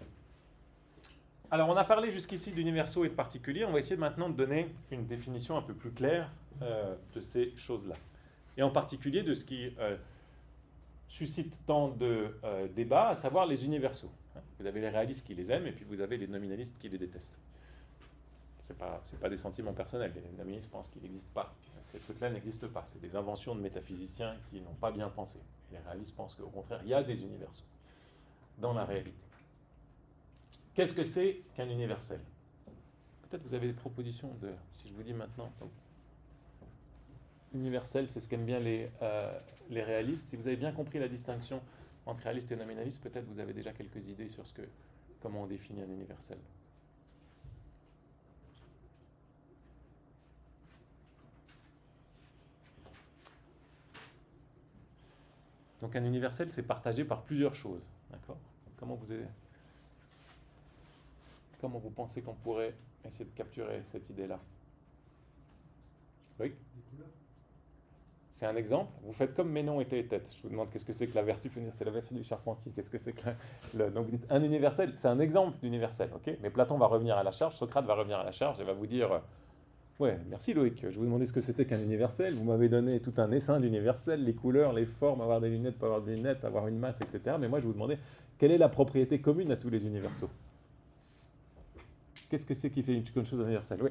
Alors, on a parlé jusqu'ici d'universaux et de particuliers. On va essayer maintenant de donner une définition un peu plus claire de ces choses-là. Et en particulier de ce qui suscite tant de débats, à savoir les universaux. Vous avez les réalistes qui les aiment et puis vous avez les nominalistes qui les détestent. Ce n'est pas des sentiments personnels. Les nominalistes pensent qu'il n'existe pas. Ces trucs-là n'existent pas. C'est des inventions de métaphysiciens qui n'ont pas bien pensé. Les réalistes pensent qu'au contraire, il y a des universaux dans la réalité. Qu'est-ce que c'est qu'un universel? Peut-être vous avez des propositions de... Si je vous dis maintenant... Donc, universel, c'est ce qu'aiment bien les réalistes. Si vous avez bien compris la distinction entre réaliste et nominaliste, peut-être vous avez déjà quelques idées sur comment on définit un universel. Donc un universel, c'est partagé par plusieurs choses. D'accord? Comment vous pensez qu'on pourrait essayer de capturer cette idée-là? Oui? C'est un exemple. Vous faites comme Ménon était tête. Je vous demande qu'est-ce que c'est que la vertu. C'est la vertu du charpentier. Qu'est-ce que c'est que donc vous dites un universel. C'est un exemple d'universel. Okay, mais Platon va revenir à la charge. Socrate va revenir à la charge et va vous dire... Ouais, merci Loïc. Je vous demandais ce que c'était qu'un universel. Vous m'avez donné tout un essaim d'universel, les couleurs, les formes, avoir des lunettes, pas avoir des lunettes, avoir une masse, etc. Mais moi, je vous demandais quelle est la propriété commune à tous les universaux. Qu'est-ce que c'est qui fait une chose universelle? Oui.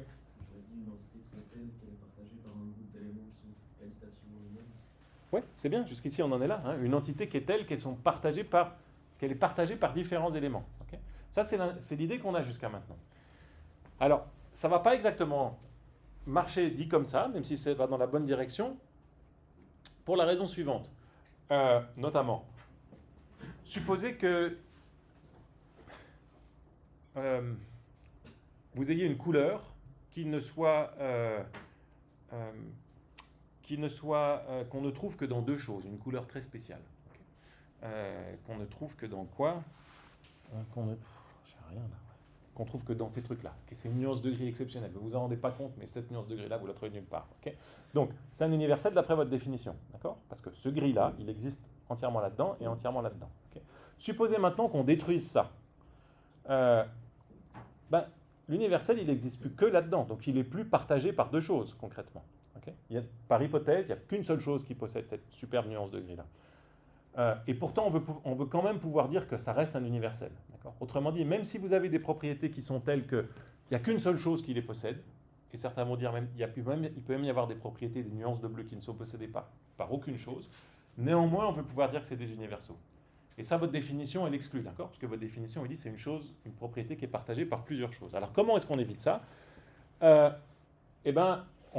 Une entité qui est telle qu'elle est partagée par un groupe d'éléments qui sont qualitativement les mêmes. Oui, c'est bien. Jusqu'ici, on en est là. Hein. Une entité qui est telle qu'elle est partagée par différents éléments. Okay, ça, c'est l'idée qu'on a jusqu'à maintenant. Alors, ça ne va pas exactement marcher dit comme ça, même si ça va dans la bonne direction, pour la raison suivante. Notamment, supposez que vous ayez une couleur qu'on ne trouve que dans deux choses, une couleur très spéciale. Okay. Qu'on ne trouve que dans quoi? J'ai rien là. Qu'on trouve que dans ces trucs-là. Okay, c'est une nuance de gris exceptionnelle. Vous ne vous en rendez pas compte, mais cette nuance de gris-là, vous la trouvez nulle part. Okay, donc, c'est un universel d'après votre définition. D'accord? Parce que ce gris-là, il existe entièrement là-dedans et entièrement là-dedans. Okay. Supposez maintenant qu'on détruise ça. L'universel, il n'existe plus que là-dedans. Donc, il n'est plus partagé par deux choses, concrètement. Okay, par hypothèse, il n'y a qu'une seule chose qui possède cette superbe nuance de gris-là. Et pourtant, on veut quand même pouvoir dire que ça reste un universel. Autrement dit, même si vous avez des propriétés qui sont telles qu'il n'y a qu'une seule chose qui les possède, et certains vont dire même il peut même y avoir des propriétés, des nuances de bleu qui ne sont possédées par aucune chose, néanmoins, on veut pouvoir dire que c'est des universaux. Et ça, votre définition, elle exclut, d'accord? Parce que votre définition, elle dit c'est une propriété qui est partagée par plusieurs choses. Alors, comment est-ce qu'on évite ça? On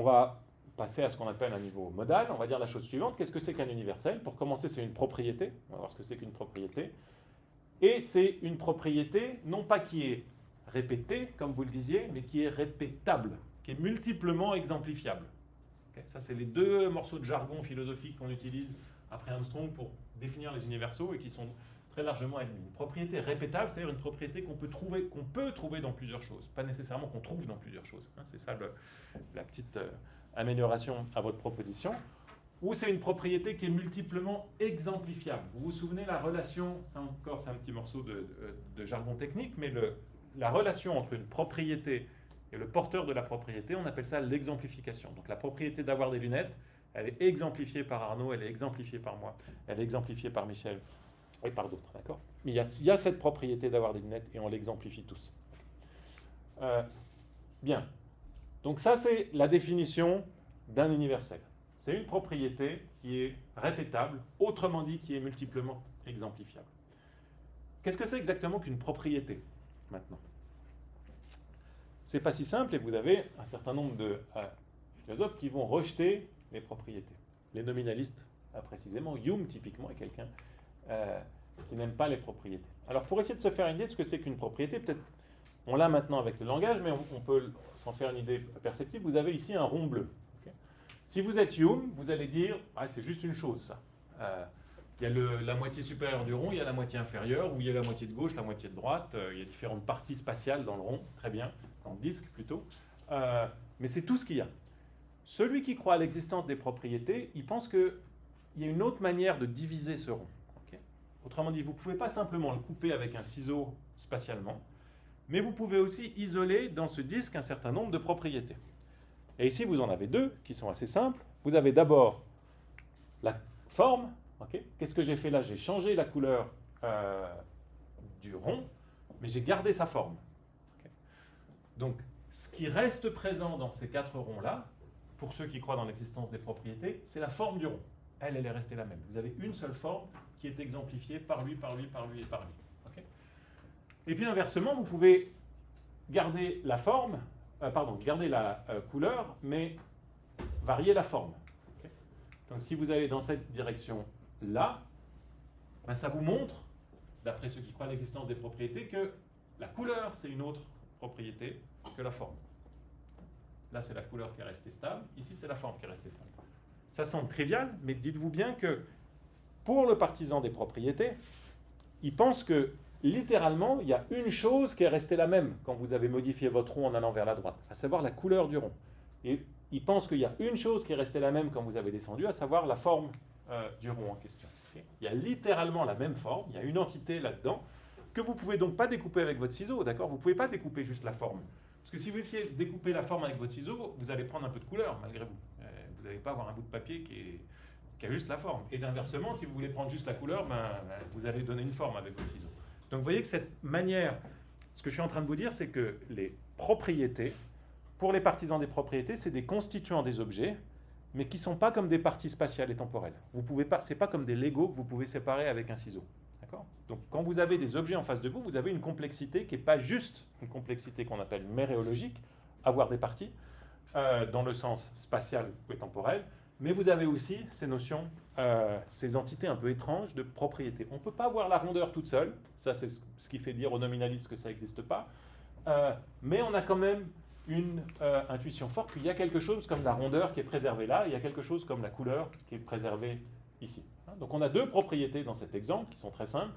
va passer à ce qu'on appelle un niveau modal. On va dire la chose suivante. Qu'est-ce que c'est qu'un universel? Pour commencer, c'est une propriété. On va voir ce que c'est qu'une propriété. Et c'est une propriété, non pas qui est répétée, comme vous le disiez, mais qui est répétable, qui est multiplement exemplifiable. Okay, ça, c'est les deux morceaux de jargon philosophique qu'on utilise après Armstrong pour définir les universaux et qui sont très largement admis. Une propriété répétable, c'est-à-dire une propriété qu'on peut trouver dans plusieurs choses, pas nécessairement qu'on trouve dans plusieurs choses. Hein, c'est ça la petite amélioration à votre proposition. Ou c'est une propriété qui est multiplement exemplifiable. Vous vous souvenez la relation, ça encore c'est un petit morceau de jargon technique, mais la relation entre une propriété et le porteur de la propriété, on appelle ça l'exemplification. Donc la propriété d'avoir des lunettes, elle est exemplifiée par Arnaud, elle est exemplifiée par moi, elle est exemplifiée par Michel et par d'autres, d'accord? Mais il y a cette propriété d'avoir des lunettes et on l'exemplifie tous. Bien. Donc ça c'est la définition d'un universel. C'est une propriété qui est répétable, autrement dit qui est multiplement exemplifiable. Qu'est-ce que c'est exactement qu'une propriété, maintenant? C'est pas si simple et vous avez un certain nombre de philosophes qui vont rejeter les propriétés. Les nominalistes, précisément, Hume typiquement est quelqu'un qui n'aime pas les propriétés. Alors pour essayer de se faire une idée de ce que c'est qu'une propriété, peut-être on l'a maintenant avec le langage, mais on peut s'en faire une idée perceptive. Vous avez ici un rond bleu. Okay. Si vous êtes Hume, vous allez dire c'est juste une chose ça. Il y a la moitié supérieure du rond, il y a la moitié inférieure, ou il y a la moitié de gauche, la moitié de droite. Il y a différentes parties spatiales dans le rond, très bien, dans le disque plutôt. Mais c'est tout ce qu'il y a. Celui qui croit à l'existence des propriétés, il pense qu'il y a une autre manière de diviser ce rond. Okay. Autrement dit, vous ne pouvez pas simplement le couper avec un ciseau spatialement, mais vous pouvez aussi isoler dans ce disque un certain nombre de propriétés. Et ici, vous en avez deux qui sont assez simples. Vous avez d'abord la forme. Okay. Qu'est-ce que j'ai fait là? J'ai changé la couleur du rond, mais j'ai gardé sa forme. Okay. Donc, ce qui reste présent dans ces quatre ronds-là, pour ceux qui croient dans l'existence des propriétés, c'est la forme du rond. Elle est restée la même. Vous avez une seule forme qui est exemplifiée par lui, par lui, par lui et par lui. Okay. Et puis inversement, vous pouvez garder la forme, garder la couleur, mais varier la forme. Okay. Donc si vous allez dans cette direction-là, ça vous montre, d'après ceux qui croient à l'existence des propriétés, que la couleur, c'est une autre propriété que la forme. Là, c'est la couleur qui est restée stable. Ici, c'est la forme qui est restée stable. Ça semble trivial, mais dites-vous bien que pour le partisan des propriétés, il pense que littéralement, il y a une chose qui est restée la même quand vous avez modifié votre rond en allant vers la droite, à savoir la couleur du rond. Et il pense qu'il y a une chose qui est restée la même quand vous avez descendu, à savoir la forme du rond en question. Okay. Il y a littéralement la même forme, il y a une entité là-dedans, que vous ne pouvez donc pas découper avec votre ciseau, d'accord? Vous ne pouvez pas découper juste la forme. Parce que si vous essayez de découper la forme avec votre ciseau, vous allez prendre un peu de couleur, malgré vous. Vous n'allez pas avoir un bout de papier qui a juste la forme. Et inversement, si vous voulez prendre juste la couleur, vous allez donner une forme avec votre ciseau. Donc vous voyez que cette manière, ce que je suis en train de vous dire, c'est que les propriétés, pour les partisans des propriétés, c'est des constituants des objets, mais qui ne sont pas comme des parties spatiales et temporelles. Ce n'est pas comme des Legos que vous pouvez séparer avec un ciseau. D'accord ? Donc quand vous avez des objets en face de vous, vous avez une complexité qui n'est pas juste une complexité qu'on appelle méréologique, avoir des parties, dans le sens spatial ou temporel, mais vous avez aussi ces notions, ces entités un peu étranges de propriété. On ne peut pas voir la rondeur toute seule, ça c'est ce qui fait dire aux nominalistes que ça n'existe pas, mais on a quand même une intuition forte qu'il y a quelque chose comme la rondeur qui est préservée là, et il y a quelque chose comme la couleur qui est préservée ici. Donc on a deux propriétés dans cet exemple qui sont très simples,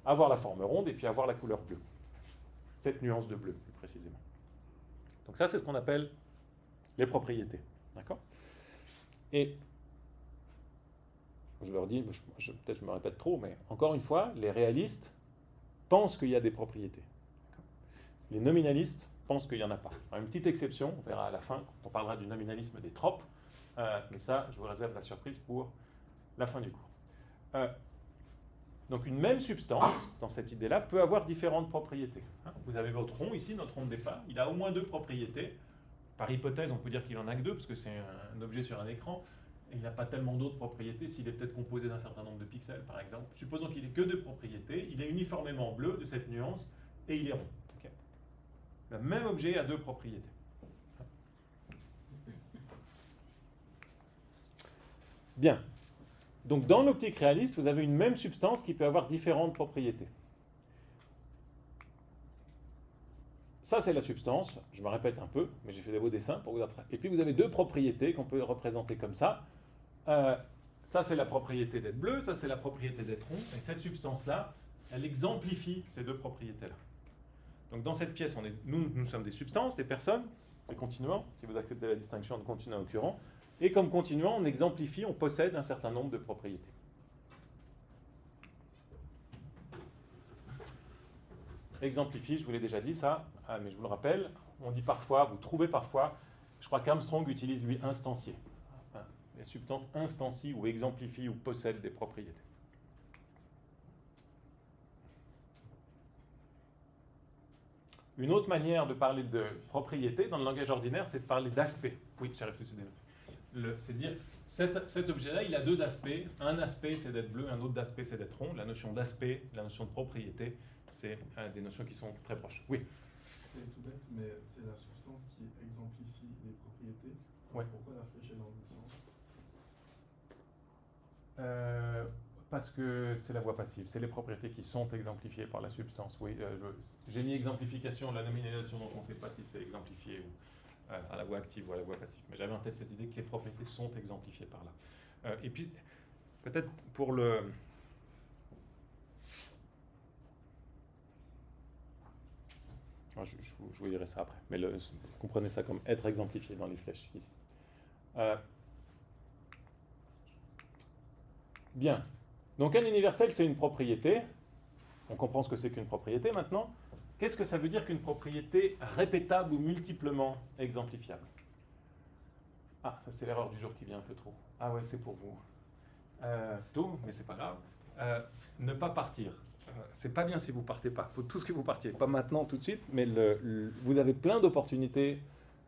avoir la forme ronde et puis avoir la couleur bleue. Cette nuance de bleu, plus précisément. Donc ça, c'est ce qu'on appelle les propriétés. D'accord ? Et je leur dis, peut-être je me répète trop, mais encore une fois, les réalistes pensent qu'il y a des propriétés. Les nominalistes pensent qu'il n'y en a pas. Alors, une petite exception, on verra à la fin, quand on parlera du nominalisme des tropes, mais ça, je vous réserve la surprise pour la fin du cours. Donc une même substance, dans cette idée-là, peut avoir différentes propriétés. Vous avez votre rond ici, notre rond de départ, il a au moins deux propriétés. Par hypothèse, on peut dire qu'il en a que deux, parce que c'est un objet sur un écran, et il n'a pas tellement d'autres propriétés, s'il est peut-être composé d'un certain nombre de pixels, par exemple. Supposons qu'il n'ait que deux propriétés, il est uniformément bleu de cette nuance, et il est rond. Okay. Le même objet a deux propriétés. Bien. Donc dans l'optique réaliste, vous avez une même substance qui peut avoir différentes propriétés. Ça, c'est la substance. Je me répète un peu, mais j'ai fait des beaux dessins pour vous apprendre. Et puis vous avez deux propriétés qu'on peut représenter comme ça. Ça, c'est la propriété d'être bleu, ça, c'est la propriété d'être rond. Et cette substance-là, elle exemplifie ces deux propriétés-là. Donc dans cette pièce, nous sommes des substances, des personnes, des continuants, si vous acceptez la distinction de continuant occurrent. Et comme continuant, on exemplifie, on possède un certain nombre de propriétés. Exemplifie, je vous l'ai déjà dit ça, mais je vous le rappelle, on dit parfois, vous trouvez parfois, je crois qu'Armstrong utilise lui instancier. Les substances instancient ou exemplifient ou possèdent des propriétés. Une autre manière de parler de propriété dans le langage ordinaire, c'est de parler d'aspect. Oui, j'arrive tout de suite. c'est dire, cet objet-là, il a deux aspects. Un aspect, c'est d'être bleu, un autre aspect, c'est d'être rond. La notion d'aspect, la notion de propriété, c'est des notions qui sont très proches. Oui. C'est tout bête, mais c'est la substance qui exemplifie les propriétés. Ouais. Pourquoi la flèche est dans le sens? Parce que c'est la voie passive, c'est les propriétés qui sont exemplifiées par la substance. Oui, j'ai mis exemplification, la nominalisation, donc on ne sait pas si c'est exemplifié ou à la voie active ou à la voie passive. Mais j'avais en tête cette idée que les propriétés sont exemplifiées par là. Et puis, peut-être pour le... Je vous dirai ça après, mais vous comprenez ça comme être exemplifié dans les flèches ici. Bien. Donc un universel, c'est une propriété. On comprend ce que c'est qu'une propriété maintenant. Qu'est-ce que ça veut dire qu'une propriété répétable ou multiplement exemplifiable? Ah, ça c'est l'erreur du jour qui vient un peu trop. Ah ouais, c'est pour vous. Tôt, mais c'est pas grave. Ne pas partir. C'est pas bien si vous partez pas. Il faut tous que vous partiez. Pas maintenant, tout de suite, mais vous avez plein d'opportunités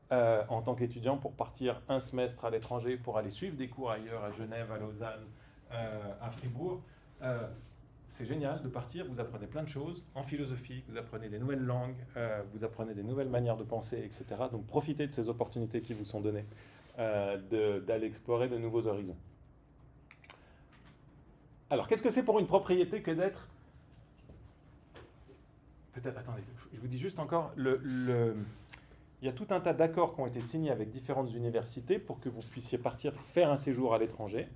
en tant qu'étudiant pour partir un semestre à l'étranger, pour aller suivre des cours ailleurs, à Genève, à Lausanne, à Fribourg. C'est génial de partir, vous apprenez plein de choses en philosophie, vous apprenez des nouvelles langues, vous apprenez des nouvelles manières de penser, etc. Donc profitez de ces opportunités qui vous sont données d'aller explorer de nouveaux horizons. Alors, qu'est-ce que c'est pour une propriété que d'être... Peut-être, attendez, je vous dis juste encore, il y a tout un tas d'accords qui ont été signés avec différentes universités pour que vous puissiez partir faire un séjour à l'étranger.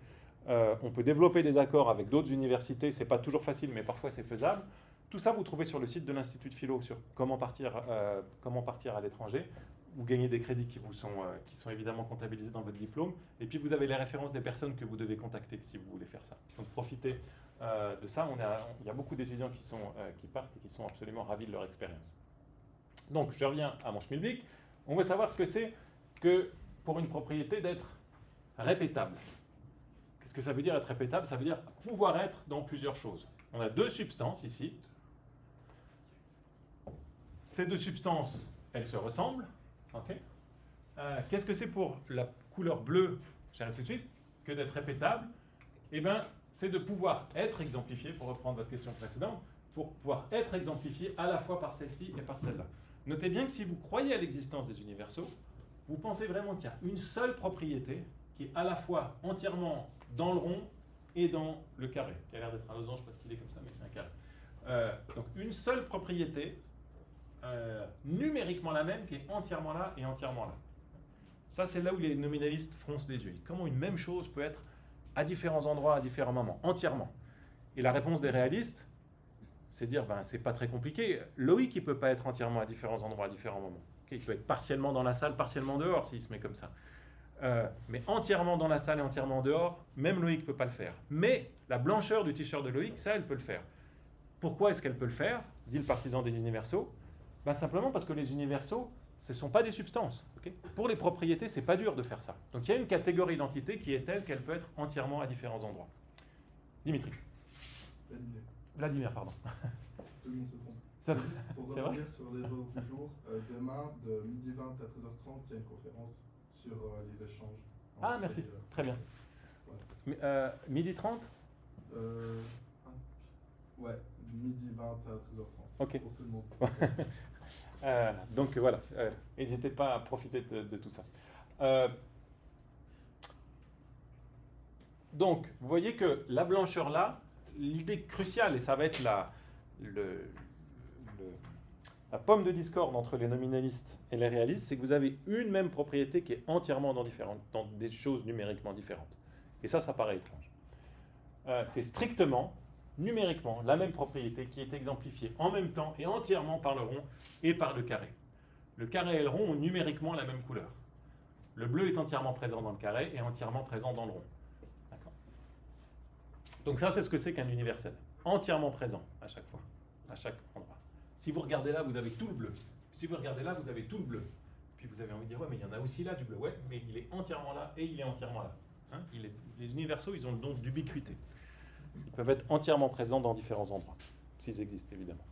On peut développer des accords avec d'autres universités, c'est pas toujours facile, mais parfois c'est faisable. Tout ça, vous trouvez sur le site de l'Institut de Philo, sur comment partir à l'étranger. Vous gagnez des crédits qui sont évidemment comptabilisés dans votre diplôme. Et puis vous avez les références des personnes que vous devez contacter si vous voulez faire ça. Donc profitez de ça. Il y a beaucoup d'étudiants qui partent et qui sont absolument ravis de leur expérience. Donc je reviens à mon schmilblick. On veut savoir ce que c'est que pour une propriété d'être répétable. Qu'est-ce que ça veut dire être répétable? Ça veut dire pouvoir être dans plusieurs choses. On a deux substances ici. Ces deux substances, elles se ressemblent. Okay. Qu'est-ce que c'est pour la couleur bleue, j'arrive tout de suite, que d'être répétable? Eh bien, c'est de pouvoir être exemplifié, pour reprendre votre question précédente, pour pouvoir être exemplifié à la fois par celle-ci et par celle-là. Notez bien que si vous croyez à l'existence des universaux, vous pensez vraiment qu'il y a une seule propriété qui est à la fois entièrement dans le rond et dans le carré, qui a l'air d'être un losange parce qu'il est comme ça, mais c'est un carré. Donc une seule propriété, numériquement la même, qui est entièrement là et entièrement là. Ça, c'est là où les nominalistes froncent les yeux. Comment une même chose peut être à différents endroits, à différents moments, entièrement? Et la réponse des réalistes, c'est dire, c'est pas très compliqué. Loïc, il ne peut pas être entièrement à différents endroits, à différents moments. Okay, il peut être partiellement dans la salle, partiellement dehors, s'il se met comme ça. Mais entièrement dans la salle et entièrement dehors, même Loïc ne peut pas le faire. Mais la blancheur du t-shirt de Loïc, ça, elle peut le faire. Pourquoi est-ce qu'elle peut le faire, dit le partisan des universaux? Simplement parce que les universaux, ce ne sont pas des substances. Okay, pour les propriétés, ce n'est pas dur de faire ça. Donc il y a une catégorie d'entité qui est telle qu'elle peut être entièrement à différents endroits. Dimitri. Vladimir, pardon. Tout le monde se trompe. Ça... Pour revenir sur les jours du jour, demain, de 12h20 à 13h30, il y a une conférence sur les échanges. Ah, merci. Très bien. Ouais. 12h30 Ouais, 12h20 à 13h30. Ok. Pour tout le monde. Donc voilà, n'hésitez pas à profiter de tout ça. Donc, vous voyez que la blancheur là, l'idée cruciale, et ça va être la pomme de discorde entre les nominalistes et les réalistes, c'est que vous avez une même propriété qui est entièrement dans des choses numériquement différentes. Et ça paraît étrange. C'est strictement, numériquement, la même propriété qui est exemplifiée en même temps et entièrement par le rond et par le carré. Le carré et le rond ont numériquement la même couleur. Le bleu est entièrement présent dans le carré et entièrement présent dans le rond. D'accord. Donc ça, c'est ce que c'est qu'un universel. Entièrement présent à chaque fois, à chaque endroit. Si vous regardez là, vous avez tout le bleu. Si vous regardez là, vous avez tout le bleu. Puis vous avez envie de dire, ouais, mais il y en a aussi là du bleu. Ouais, mais il est entièrement là et il est entièrement là. Hein, les universaux, ils ont le don d'ubiquité. Ils peuvent être entièrement présents dans différents endroits, s'ils existent évidemment.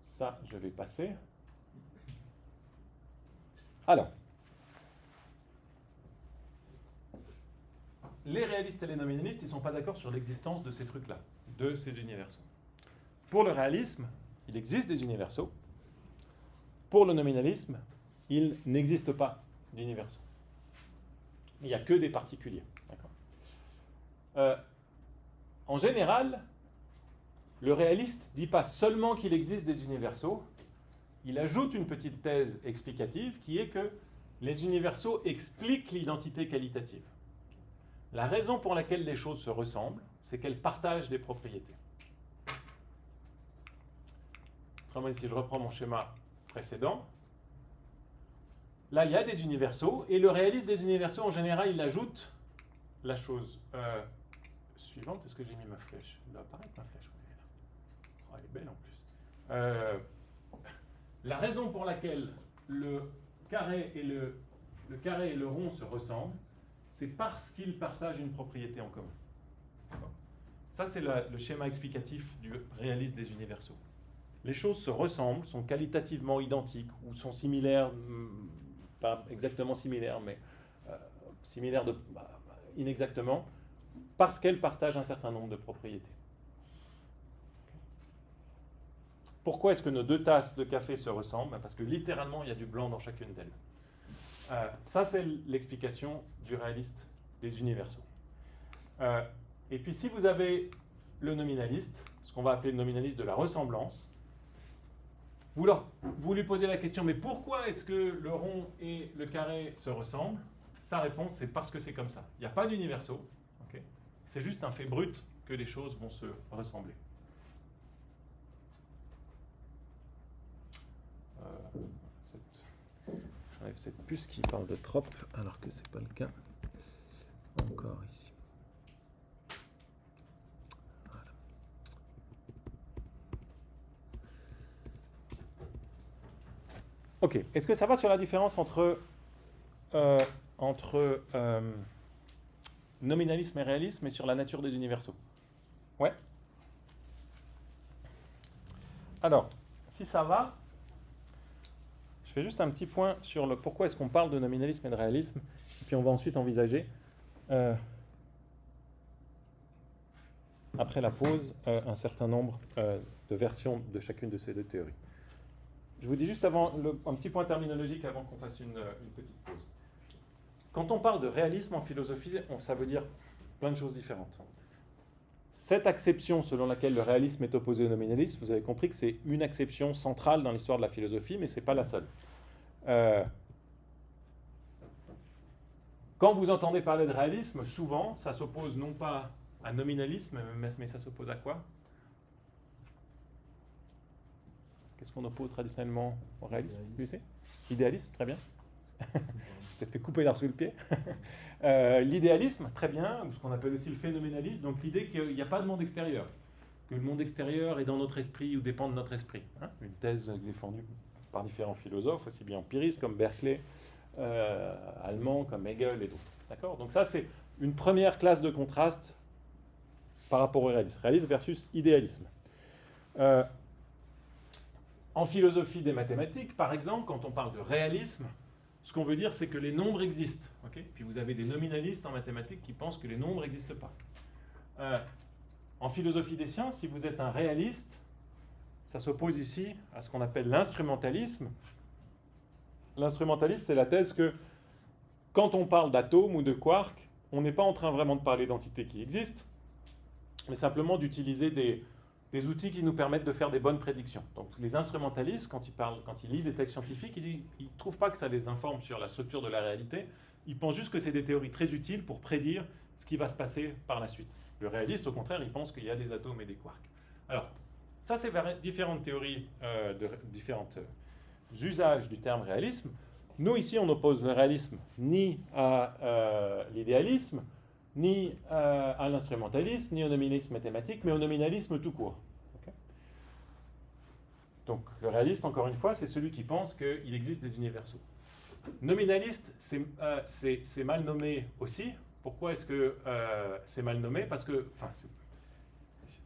Ça, je vais passer. Alors, les réalistes et les nominalistes, ils ne sont pas d'accord sur l'existence de ces trucs-là, de ces universaux. Pour le réalisme, il existe des universaux. Pour le nominalisme, il n'existe pas d'universaux. Il n'y a que des particuliers. D'accord. En général, le réaliste ne dit pas seulement qu'il existe des universaux, il ajoute une petite thèse explicative qui est que les universaux expliquent l'identité qualitative. La raison pour laquelle les choses se ressemblent, c'est qu'elles partagent des propriétés. Autrement dit, si je reprends mon schéma précédent, là, il y a des universaux, et le réaliste des universaux, en général, il ajoute la chose suivante. Est-ce que j'ai mis ma flèche? Elle doit apparaître, ma flèche. Oh, elle est belle en plus. La raison pour laquelle le carré et le rond se ressemblent, c'est parce qu'ils partagent une propriété en commun. Ça, c'est le schéma explicatif du réalisme des universaux. Les choses se ressemblent, sont qualitativement identiques, ou sont similaires, pas exactement similaires, mais similaires inexactement, parce qu'elles partagent un certain nombre de propriétés. Pourquoi est-ce que nos 2 tasses de café se ressemblent? Parce que littéralement, il y a du blanc dans chacune d'elles. Ça, c'est l'explication du réaliste des universaux. Et puis, si vous avez le nominaliste, ce qu'on va appeler le nominaliste de la ressemblance, vous lui posez la question, mais pourquoi est-ce que le rond et le carré se ressemblent? Sa réponse, c'est parce que c'est comme ça. Il n'y a pas d'universaux. Okay, c'est juste un fait brut que les choses vont se ressembler. J'enlève cette puce qui parle de trop, alors que ce n'est pas le cas. Encore ici. Voilà. Ok, est-ce que ça va sur la différence entre nominalisme et réalisme et sur la nature des universaux? Ouais. Alors, si ça va, je fais juste un petit point sur le pourquoi est-ce qu'on parle de nominalisme et de réalisme, et puis on va ensuite envisager, après la pause, un certain nombre de versions de chacune de ces 2 théories. Je vous dis juste avant, un petit point terminologique avant qu'on fasse une petite pause. Quand on parle de réalisme en philosophie, ça veut dire plein de choses différentes. Cette acception selon laquelle le réalisme est opposé au nominalisme, vous avez compris que c'est une acception centrale dans l'histoire de la philosophie, mais ce n'est pas la seule. Quand vous entendez parler de réalisme, souvent, ça s'oppose non pas à nominalisme, mais ça s'oppose à quoi? Qu'est-ce qu'on oppose traditionnellement au réalisme? Idéalisme, très bien. Peut-être fait couper l'arbre sous le pied. L'idéalisme, très bien, ou ce qu'on appelle aussi le phénoménalisme, donc l'idée qu'il n'y a pas de monde extérieur, que le monde extérieur est dans notre esprit ou dépend de notre esprit. Hein, une thèse défendue par différents philosophes, aussi bien empiristes comme Berkeley, allemands comme Hegel et d'autres. D'accord? Donc ça, c'est une première classe de contraste par rapport au réalisme. Réalisme versus idéalisme. En philosophie des mathématiques, par exemple, quand on parle de réalisme, ce qu'on veut dire, c'est que les nombres existent. Okay? Puis vous avez des nominalistes en mathématiques qui pensent que les nombres n'existent pas. En philosophie des sciences, si vous êtes un réaliste, ça s'oppose ici à ce qu'on appelle l'instrumentalisme. L'instrumentalisme, c'est la thèse que quand on parle d'atomes ou de quarks, on n'est pas en train vraiment de parler d'entités qui existent, mais simplement d'utiliser des outils qui nous permettent de faire des bonnes prédictions. Donc les instrumentalistes, quand ils lisent des textes scientifiques, ils ne trouvent pas que ça les informe sur la structure de la réalité, ils pensent juste que c'est des théories très utiles pour prédire ce qui va se passer par la suite. Le réaliste, au contraire, il pense qu'il y a des atomes et des quarks. Alors, ça c'est différentes théories, différents usages du terme réalisme. Nous, ici, on oppose le réalisme ni à l'idéalisme, ni à l'instrumentalisme, ni au nominalisme mathématique, mais au nominalisme tout court. Okay. Donc, le réaliste, encore une fois, c'est celui qui pense qu'il existe des universaux. Nominaliste, c'est mal nommé aussi. Pourquoi est-ce que c'est mal nommé? Parce que,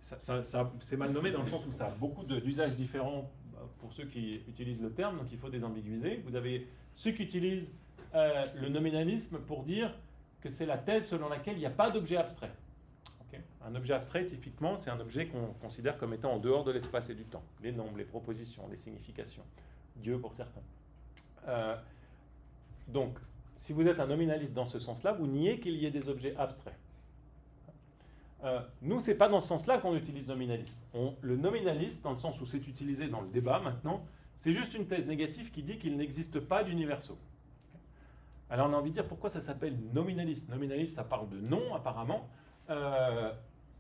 c'est mal nommé dans le sens où ça a beaucoup d'usages différents pour ceux qui utilisent le terme, donc il faut désambiguiser. Vous avez ceux qui utilisent le nominalisme pour dire que c'est la thèse selon laquelle il n'y a pas d'objet abstrait. Okay. Un objet abstrait, typiquement, c'est un objet qu'on considère comme étant en dehors de l'espace et du temps. Les nombres, les propositions, les significations. Dieu pour certains. Donc, si vous êtes un nominaliste dans ce sens-là, vous niez qu'il y ait des objets abstraits. Nous, ce n'est pas dans ce sens-là qu'on utilise nominalisme. Le nominaliste, dans le sens où c'est utilisé dans le débat maintenant, c'est juste une thèse négative qui dit qu'il n'existe pas d'universaux. Alors on a envie de dire pourquoi ça s'appelle nominaliste. Nominaliste, ça parle de nom apparemment,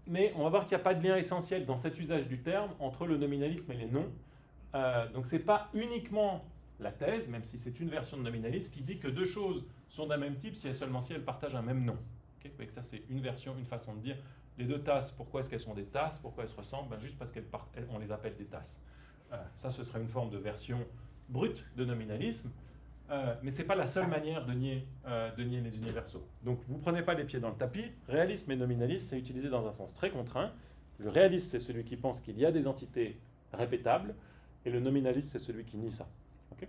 mais on va voir qu'il n'y a pas de lien essentiel dans cet usage du terme entre le nominalisme et les noms. Donc ce n'est pas uniquement la thèse, même si c'est une version de nominaliste, qui dit que deux choses sont d'un même type si elles partagent un même nom. Okay, donc ça c'est une version, une façon de dire. Les deux tasses, pourquoi est-ce qu'elles sont des tasses? Pourquoi elles se ressemblent? Ben, juste parce qu'on les appelle des tasses. Ça, ce serait une forme de version brute de nominalisme, mais ce n'est pas la seule manière de nier les universaux. Donc, vous ne prenez pas les pieds dans le tapis. Réalisme et nominalisme, c'est utilisé dans un sens très contraint. Le réaliste, c'est celui qui pense qu'il y a des entités répétables, et le nominaliste, c'est celui qui nie ça. Okay,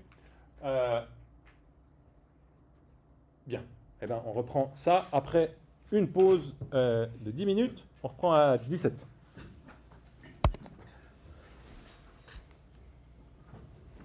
bien. Eh bien, on reprend ça après une pause de 10 minutes. On reprend à 17.